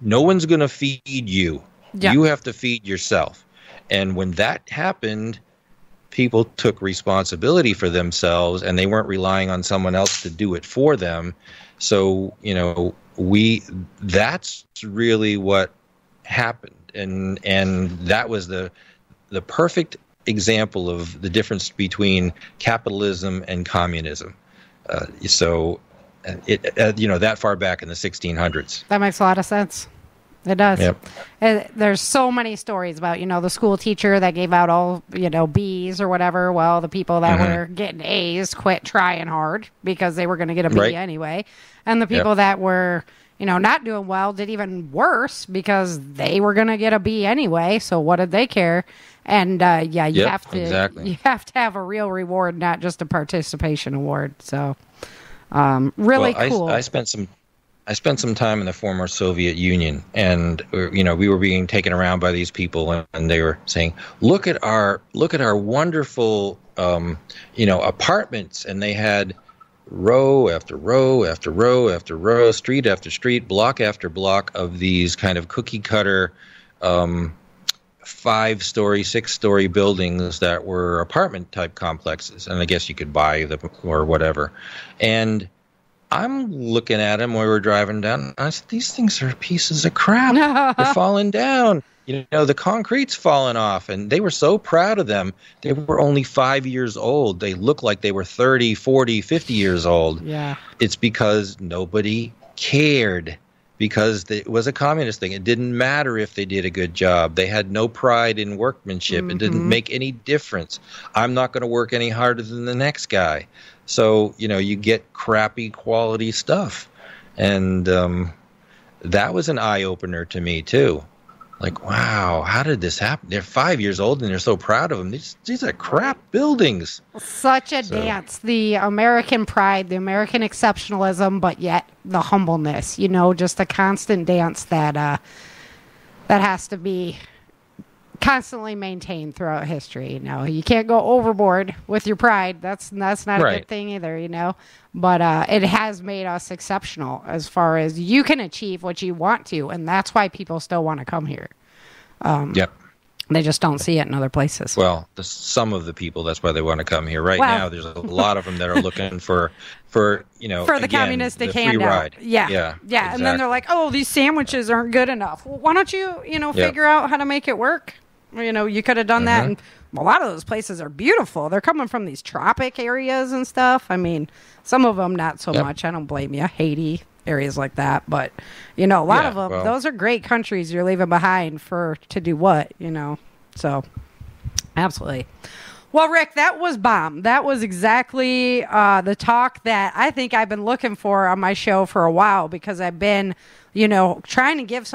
no one's going to feed you. Yeah. You have to feed yourself. And when that happened, people took responsibility for themselves and they weren't relying on someone else to do it for them. So, that's really what happened, and that was the perfect example of the difference between capitalism and communism. That far back in the 1600s. That makes a lot of sense. It does. Yep. There's so many stories about, the school teacher that gave out all, B's or whatever. Well, the people that were getting A's quit trying hard because they were going to get a B anyway. And the people that were, not doing well did even worse because they were going to get a B anyway. So what did they care? And you have to have a real reward, not just a participation award. So really cool. I spent some time in the former Soviet Union, and we were being taken around by these people, and they were saying, "Look at our wonderful apartments," and they had row after row after row after row, street after street, block after block of these kind of cookie cutter 5-story, 6-story buildings that were apartment type complexes, and I guess you could buy them or whatever. And I'm looking at them while we were driving down, and I said, "These things are pieces of crap. They're falling down. The concrete's falling off." And they were so proud of them. They were only 5 years old. They looked like they were 30, 40, 50 years old. Yeah. It's because nobody cared, because it was a communist thing. It didn't matter if they did a good job. They had no pride in workmanship. It didn't make any difference. I'm not going to work any harder than the next guy. So, you get crappy quality stuff. And that was an eye-opener to me, too. Like, wow, how did this happen? They're 5 years old, and they're so proud of them. These are crap buildings. Such a dance. The American pride, the American exceptionalism, but yet the humbleness. Just a constant dance that has to be constantly maintained throughout history. You can't go overboard with your pride. That's not a good thing either, But it has made us exceptional as far as you can achieve what you want to, and that's why people still want to come here. They just don't see it in other places. Well, some of the people, that's why they want to come here. Now, there's a lot of them that are looking for the communistic handout. Yeah. Exactly. And then they're like, "Oh, these sandwiches aren't good enough." Well, why don't you, figure out how to make it work? You could have done that. And a lot of those places are beautiful. They're coming from these tropic areas and stuff. I mean, some of them not so much. I don't blame you. Haiti, areas like that. But, a lot of them, those are great countries you're leaving behind to do what, So, absolutely. Well, Rick, that was bomb. That was exactly the talk that I think I've been looking for on my show for a while, because I've been trying to give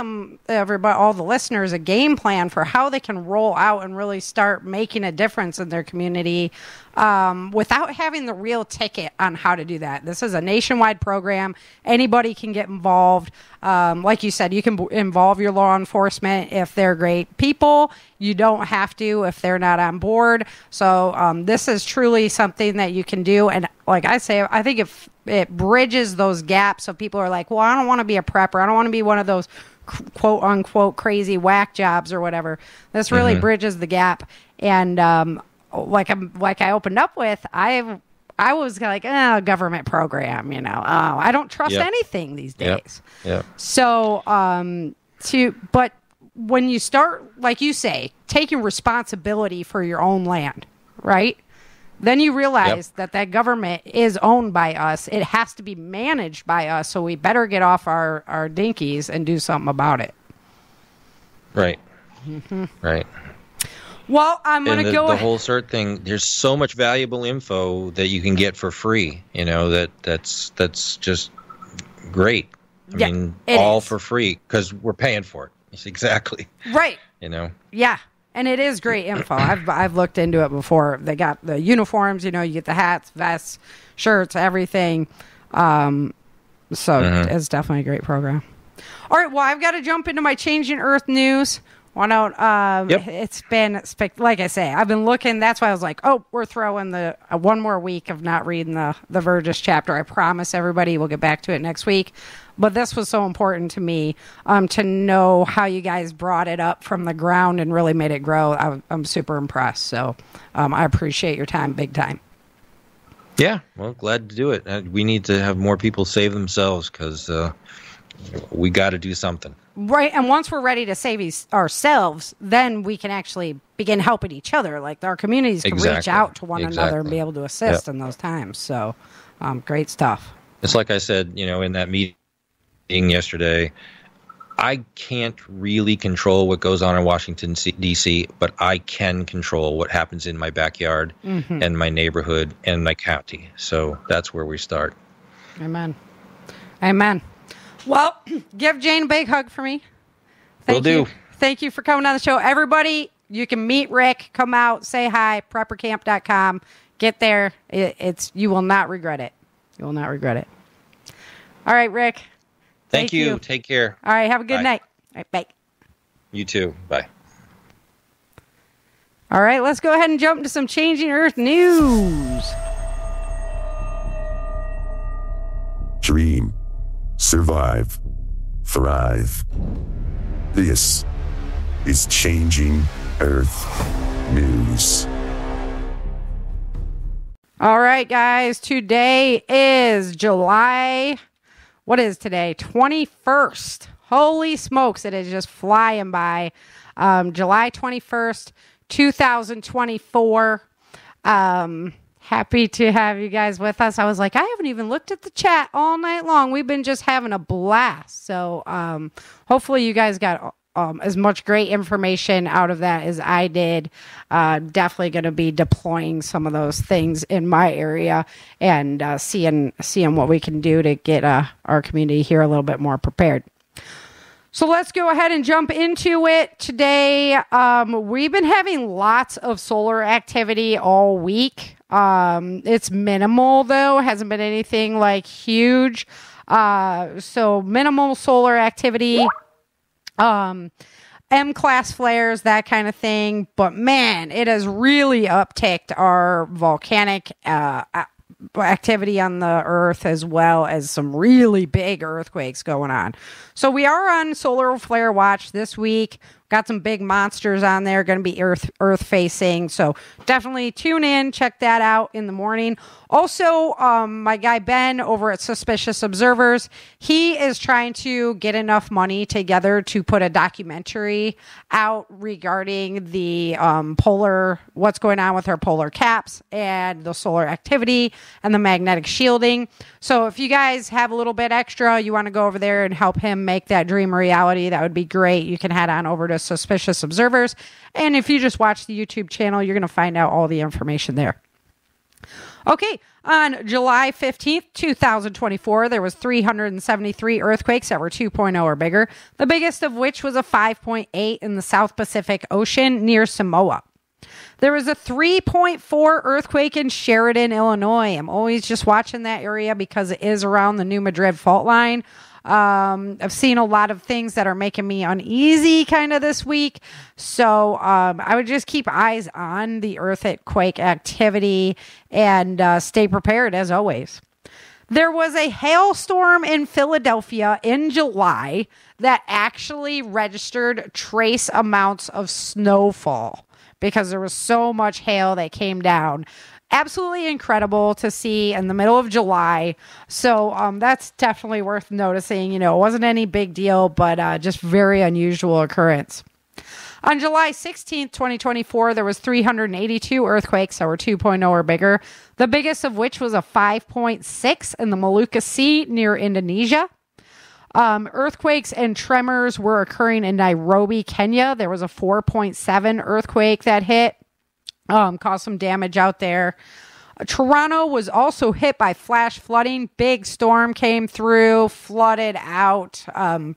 all the listeners a game plan for how they can roll out and really start making a difference in their community without having the real ticket on how to do that. This is a nationwide program. Anybody can get involved. Like you said, you can involve your law enforcement if they're great people. You don't have to if they're not on board. So this is truly something that you can do. And like I say, I think if it bridges those gaps, so people are like, well, I don't want to be a prepper. I don't want to be one of those quote unquote crazy whack jobs or whatever. This really bridges the gap. And like I opened up with, I was like, government program, I don't trust anything these days. So but when you start, like you say, taking responsibility for your own land, right? Then you realize that government is owned by us. It has to be managed by us. So we better get off our dinkies and do something about it. Right. Right. Well, I'm going to go. The whole CERT thing, there's so much valuable info that you can get for free, that's just great. I mean, all for free because we're paying for it. It's exactly. Right. Yeah. And it is great info. I've looked into it before. They got the uniforms, you get the hats, vests, shirts, everything. So it's definitely a great program. All right, well, I've got to jump into my Changing Earth news. Why don't, it's been, like I say, I've been looking. That's why I was like, we're throwing the one more week of not reading the Vergis chapter. I promise everybody we'll get back to it next week. But this was so important to me to know how you guys brought it up from the ground and really made it grow. I'm super impressed. So I appreciate your time big time. Yeah, well, glad to do it. We need to have more people save themselves because we got to do something. Right, and once we're ready to save ourselves, then we can actually begin helping each other. Like our communities can reach out to one another and be able to assist in those times. So, great stuff. It's like I said, in that meeting yesterday, I can't really control what goes on in Washington, D.C., but I can control what happens in my backyard and my neighborhood and my county. So that's where we start. Amen. Amen. Well, give Jane a big hug for me. Will do. Thank you for coming on the show. Everybody, you can meet Rick. Come out, say hi, preppercamp.com. Get there. You will not regret it. You will not regret it. All right, Rick. Thank you. Take care. All right, have a good night. All right, bye. You too. Bye. All right, let's go ahead and jump into some Changing Earth news. Dream. Survive. Thrive. This is Changing Earth News. All right, guys. Today is July. What is today? 21st. Holy smokes. It is just flying by. July 21st, 2024. Happy to have you guys with us. I was like, I haven't even looked at the chat all night long. We've been just having a blast. So hopefully you guys got as much great information out of that as I did. Definitely going to be deploying some of those things in my area and seeing what we can do to get our community here a little bit more prepared. So let's go ahead and jump into it today. We've been having lots of solar activity all week. It's minimal though, hasn't been anything like huge. So minimal solar activity, M-class flares, that kind of thing. But man, it has really upticked our volcanic activity on the earth, as well as some really big earthquakes going on. So we are on solar flare watch this week. Got some big monsters on there, going to be earth facing. So definitely tune in, check that out in the morning. Also, my guy Ben over at Suspicious Observers, he is trying to get enough money together to put a documentary out regarding the what's going on with our polar caps and the solar activity and the magnetic shielding. So if you guys have a little bit extra, you want to go over there and help him make that dream a reality, that would be great. You can head on over to Suspicious Observers. And if you just watch the YouTube channel, you're going to find out all the information there. Okay, on July 15th, 2024, there was 373 earthquakes that were 2.0 or bigger, the biggest of which was a 5.8 in the South Pacific Ocean near Samoa. There was a 3.4 earthquake in Sheridan, Illinois. I'm always just watching that area because it is around the New Madrid fault line. I've seen a lot of things that are making me uneasy kind of this week. So I would just keep eyes on the earthquake activity and stay prepared as always. There was a hailstorm in Philadelphia in July that actually registered trace amounts of snowfall because there was so much hail that came down. Absolutely incredible to see in the middle of July. So that's definitely worth noticing. You know, it wasn't any big deal, but just very unusual occurrence. On July 16th, 2024, there was 382 earthquakes that were 2.0 or bigger, the biggest of which was a 5.6 in the Molucca Sea near Indonesia. Earthquakes and tremors were occurring in Nairobi, Kenya. There was a 4.7 earthquake that hit. Caused some damage out there. Toronto was also hit by flash flooding. Big storm came through, flooded out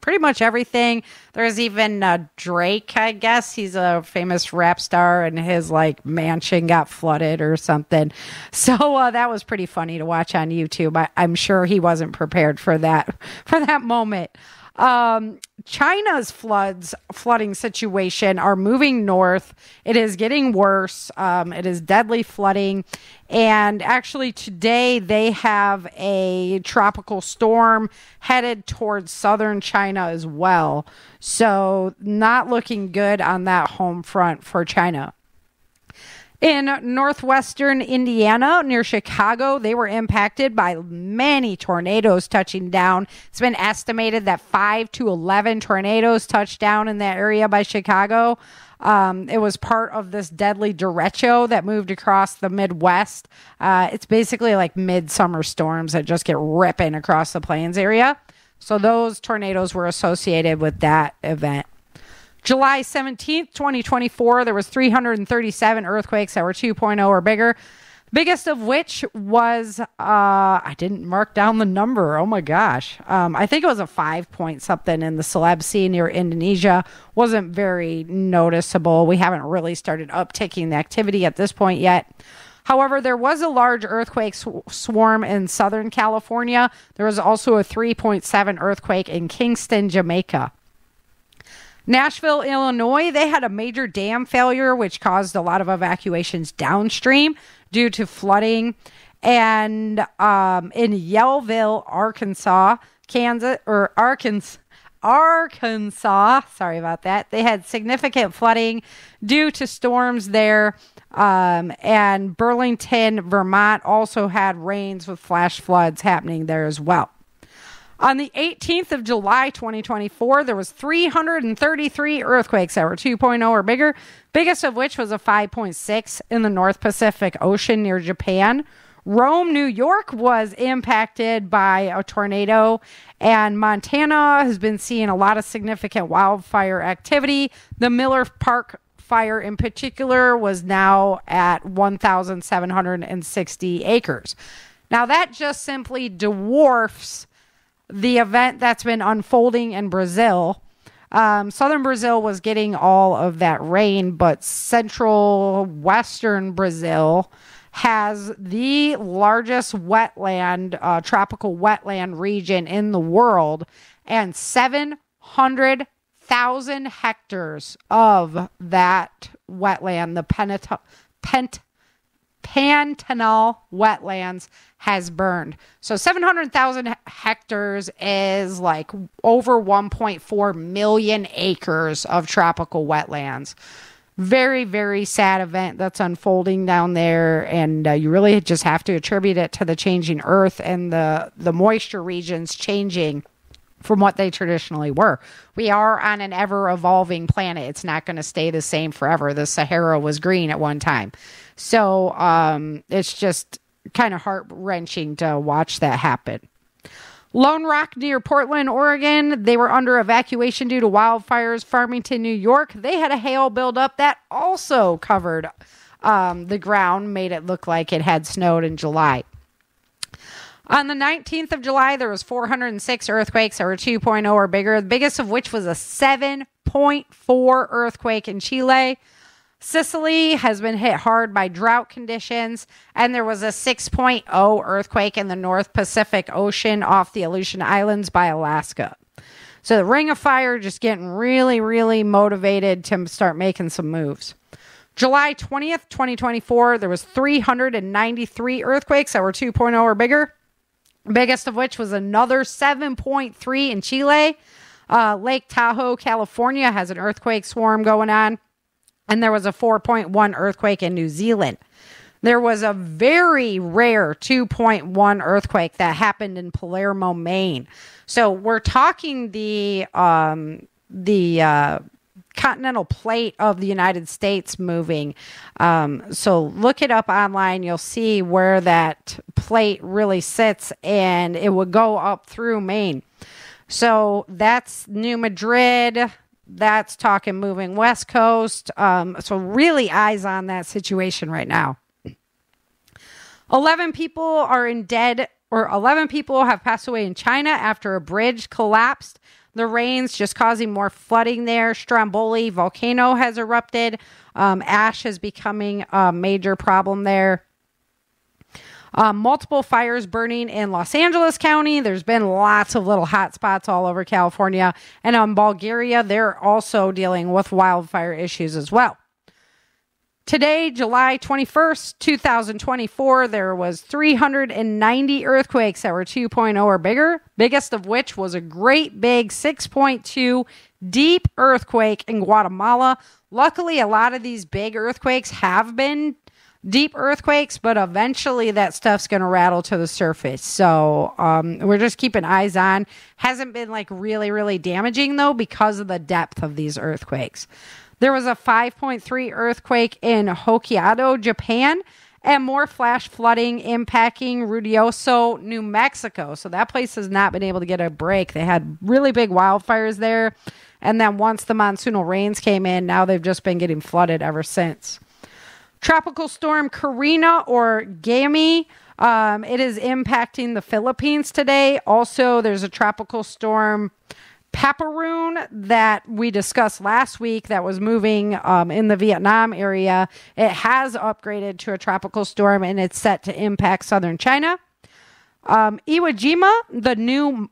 pretty much everything. There's even Drake, I guess. He's a famous rap star, and his mansion got flooded or something. So that was pretty funny to watch on YouTube. I'm sure he wasn't prepared for that moment. China's flooding situation are moving north. It is getting worse. It is deadly flooding. And actually today they have a tropical storm headed towards southern China as well. So not looking good on that home front for China. In northwestern Indiana, near Chicago, they were impacted by many tornadoes touching down. It's been estimated that 5 to 11 tornadoes touched down in that area by Chicago. It was part of this deadly derecho that moved across the Midwest. It's basically like midsummer storms that just get ripping across the plains area. So those tornadoes were associated with that event. July 17th, 2024, there was 337 earthquakes that were 2.0 or bigger. Biggest of which was, I didn't mark down the number. Oh my gosh. I think it was a 5 point something in the Celeb Sea near Indonesia. Wasn't very noticeable. We haven't really started upticking the activity at this point yet. However, there was a large earthquake swarm in Southern California. There was also a 3.7 earthquake in Kingston, Jamaica. Nashville, Illinois, they had a major dam failure, which caused a lot of evacuations downstream due to flooding. And in Yellville, Arkansas, Arkansas, sorry about that. They had significant flooding due to storms there. And Burlington, Vermont also had rains with flash floods happening there as well. On the 18th of July, 2024, there was 333 earthquakes that were 2.0 or bigger, biggest of which was a 5.6 in the North Pacific Ocean near Japan. Rome, New York was impacted by a tornado, and Montana has been seeing a lot of significant wildfire activity. The Miller Park fire in particular was now at 1,760 acres. Now that just simply dwarfs the event that's been unfolding in Brazil. Southern Brazil was getting all of that rain, but central western Brazil has the largest wetland, tropical wetland region in the world, and 700,000 hectares of that wetland, the Pantanal wetlands, has burned. So 700,000 hectares is like over 1.4 million acres of tropical wetlands. Very, very sad event that's unfolding down there. And you really just have to attribute it to the changing earth and the moisture regions changing from what they traditionally were. We are on an ever-evolving planet. It's not going to stay the same forever. The Sahara was green at one time. So it's just kind of heart-wrenching to watch that happen. Lone Rock near Portland, Oregon, they were under evacuation due to wildfires. Farmington, New York, they had a hail buildup that also covered the ground, made it look like it had snowed in July. On the 19th of July, there was 406 earthquakes that were 2.0 or bigger, the biggest of which was a 7.4 earthquake in Chile. Sicily has been hit hard by drought conditions, and there was a 6.0 earthquake in the North Pacific Ocean off the Aleutian Islands by Alaska. So the Ring of Fire just getting really, really motivated to start making some moves. July 20th, 2024, there was 393 earthquakes that were 2.0 or bigger, biggest of which was another 7.3 in Chile. Lake Tahoe, California has an earthquake swarm going on. And there was a 4.1 earthquake in New Zealand. There was a very rare 2.1 earthquake that happened in Palermo, Maine. So we're talking the continental plate of the United States moving. So look it up online. You'll see where that plate really sits, and it would go up through Maine. So that's New Madrid. That's talking moving west coast. So really eyes on that situation right now. 11 people have passed away in China after a bridge collapsed. The rains just causing more flooding there. Stromboli volcano has erupted. Ash is becoming a major problem there. Multiple fires burning in Los Angeles County. There's been lots of little hot spots all over California. And in Bulgaria, they're also dealing with wildfire issues as well. Today, July 21st, 2024, there was 390 earthquakes that were 2.0 or bigger, biggest of which was a great big 6.2 deep earthquake in Guatemala. Luckily, a lot of these big earthquakes have been deep earthquakes, but eventually that stuff's going to rattle to the surface. So we're just keeping eyes on. Hasn't been like really, really damaging though because of the depth of these earthquakes. There was a 5.3 earthquake in Hokkaido, Japan, and more flash flooding impacting Ruidoso, New Mexico. So that place has not been able to get a break. They had really big wildfires there. And then once the monsoonal rains came in, now they've just been getting flooded ever since. Tropical storm Karina, or Gami, it is impacting the Philippines today. Also, there's a tropical storm Paparoon that we discussed last week that was moving in the Vietnam area. It has upgraded to a tropical storm and it's set to impact southern China. Iwo Jima, the new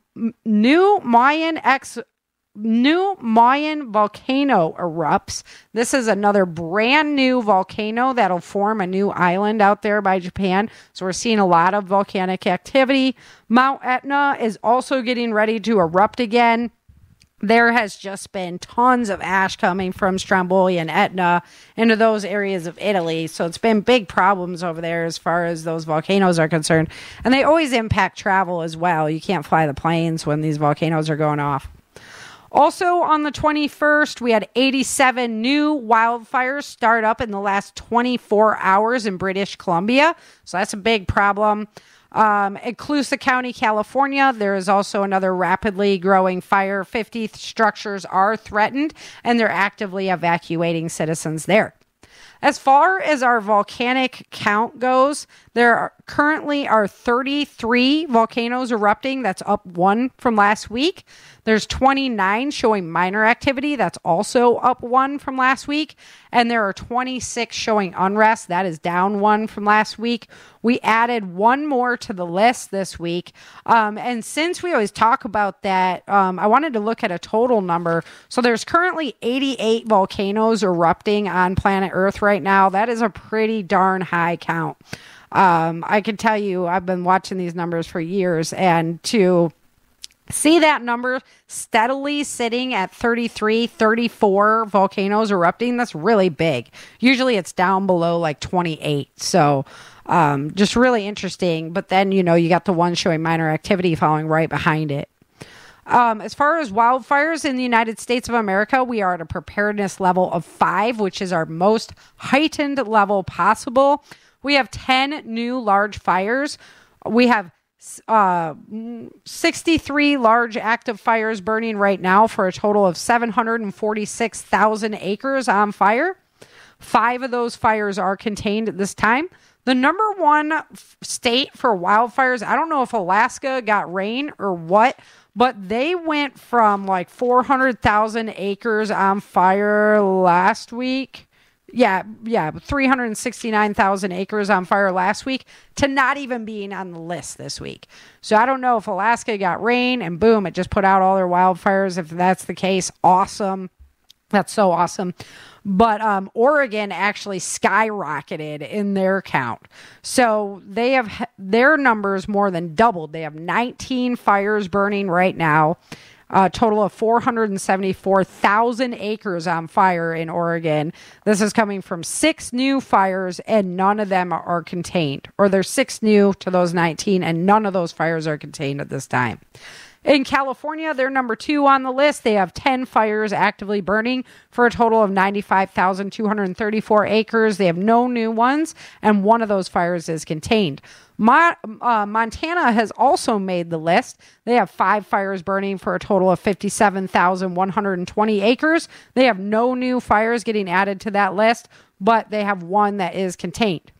Mayan volcano erupts. This is another brand new volcano that'll form a new island out there by Japan. So we're seeing a lot of volcanic activity. Mount Etna is also getting ready to erupt again. There has just been tons of ash coming from Stromboli and Etna into those areas of Italy. So it's been big problems over there as far as those volcanoes are concerned. And they always impact travel as well. You can't fly the planes when these volcanoes are going off. Also on the 21st, we had 87 new wildfires start up in the last 24 hours in British Columbia. So that's a big problem. In Colusa County, California, there is also another rapidly growing fire. 50 structures are threatened, and they're actively evacuating citizens there. As far as our volcanic count goes, there currently are 33 volcanoes erupting. That's up 1 from last week. There's 29 showing minor activity. That's also up 1 from last week. And there are 26 showing unrest. That is down 1 from last week. We added 1 more to the list this week. And since we always talk about that, I wanted to look at a total number. So there's currently 88 volcanoes erupting on planet Earth right now. That is a pretty darn high count. I can tell you, I've been watching these numbers for years, and to see that number steadily sitting at 33, 34 volcanoes erupting, that's really big. Usually it's down below like 28. So just really interesting. But then, you got the one showing minor activity following right behind it. As far as wildfires in the United States of America, we are at a preparedness level of 5, which is our most heightened level possible. We have 10 new large fires. We have 63 large active fires burning right now for a total of 746,000 acres on fire. 5 of those fires are contained at this time. The number 1 state for wildfires, I don't know if Alaska got rain or what, but they went from like 400,000 acres on fire last week. Yeah, 369,000 acres on fire last week to not even being on the list this week. So I don't know if Alaska got rain and boom, it just put out all their wildfires. If that's the case, awesome. That's so awesome. But Oregon actually skyrocketed in their count. So they have their numbers more than doubled. They have 19 fires burning right now. A total of 474,000 acres on fire in Oregon. This is coming from 6 new fires, and none of them are contained. Or there's 6 new to those 19, and none of those fires are contained at this time. In California, they're number 2 on the list. They have 10 fires actively burning for a total of 95,234 acres. They have no new ones, and one of those fires is contained. Montana has also made the list. They have 5 fires burning for a total of 57,120 acres. They have no new fires getting added to that list, but they have one that is contained.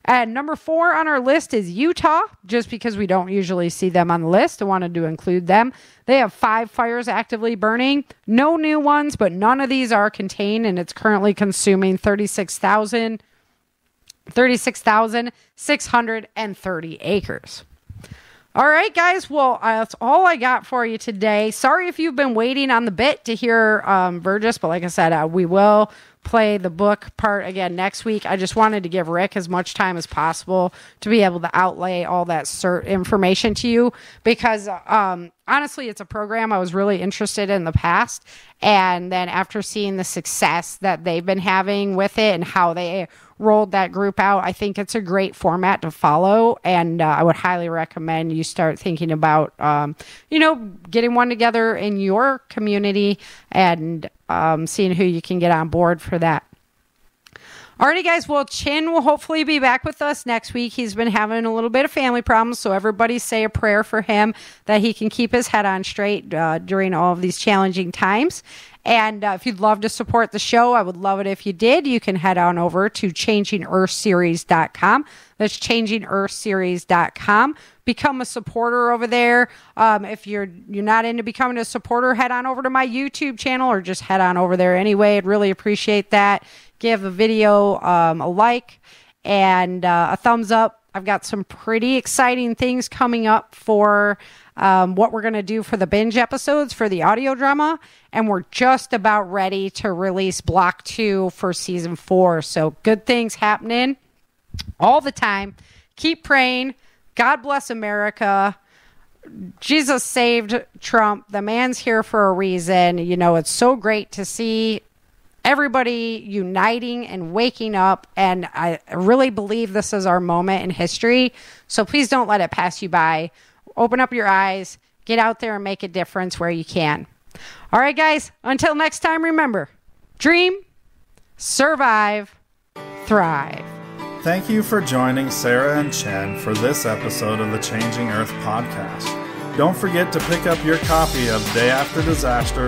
And number 4 on our list is Utah, just because we don't usually see them on the list. I wanted to include them. They have 5 fires actively burning. No new ones, but none of these are contained, and it's currently consuming 36,630 acres. All right, guys. Well, that's all I got for you today. Sorry if you've been waiting on the bit to hear Burgess, but like I said, we will play the book part again next week. I just wanted to give Rick as much time as possible to be able to outlay all that cert information to you, because honestly, it's a program I was really interested in the past. And then after seeing the success that they've been having with it and how they rolled that group out, I think it's a great format to follow. And I would highly recommend you start thinking about, getting one together in your community and seeing who you can get on board for that. Alrighty, guys. Well, Chin will hopefully be back with us next week. He's been having a little bit of family problems, so everybody say a prayer for him that he can keep his head on straight during all of these challenging times. And if you'd love to support the show, I would love it if you did. You can head on over to ChangingEarthSeries.com. That's ChangingEarthSeries.com. Become a supporter over there. If you're not into becoming a supporter, head on over to my YouTube channel or just head on over there anyway. I'd really appreciate that. Give the video a like and a thumbs up. I've got some pretty exciting things coming up for what we're going to do for the binge episodes for the audio drama. And we're just about ready to release block 2 for season 4. So good things happening all the time. Keep praying. God bless America. Jesus saved Trump. The man's here for a reason. It's so great to see everybody uniting and waking up. And I really believe this is our moment in history. So please don't let it pass you by. Open up your eyes. Get out there and make a difference where you can. All right, guys. Until next time, remember, dream, survive, thrive. Thank you for joining Sarah and Chen for this episode of the Changing Earth podcast. Don't forget to pick up your copy of Day After Disaster,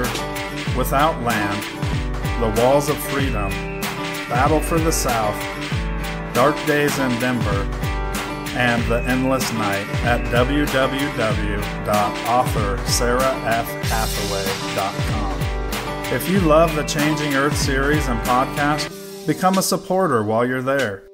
Without Land, The Walls of Freedom, Battle for the South, Dark Days in Denver, and The Endless Night at www.authorsarahfhathaway.com. If you love the Changing Earth series and podcast, become a supporter while you're there.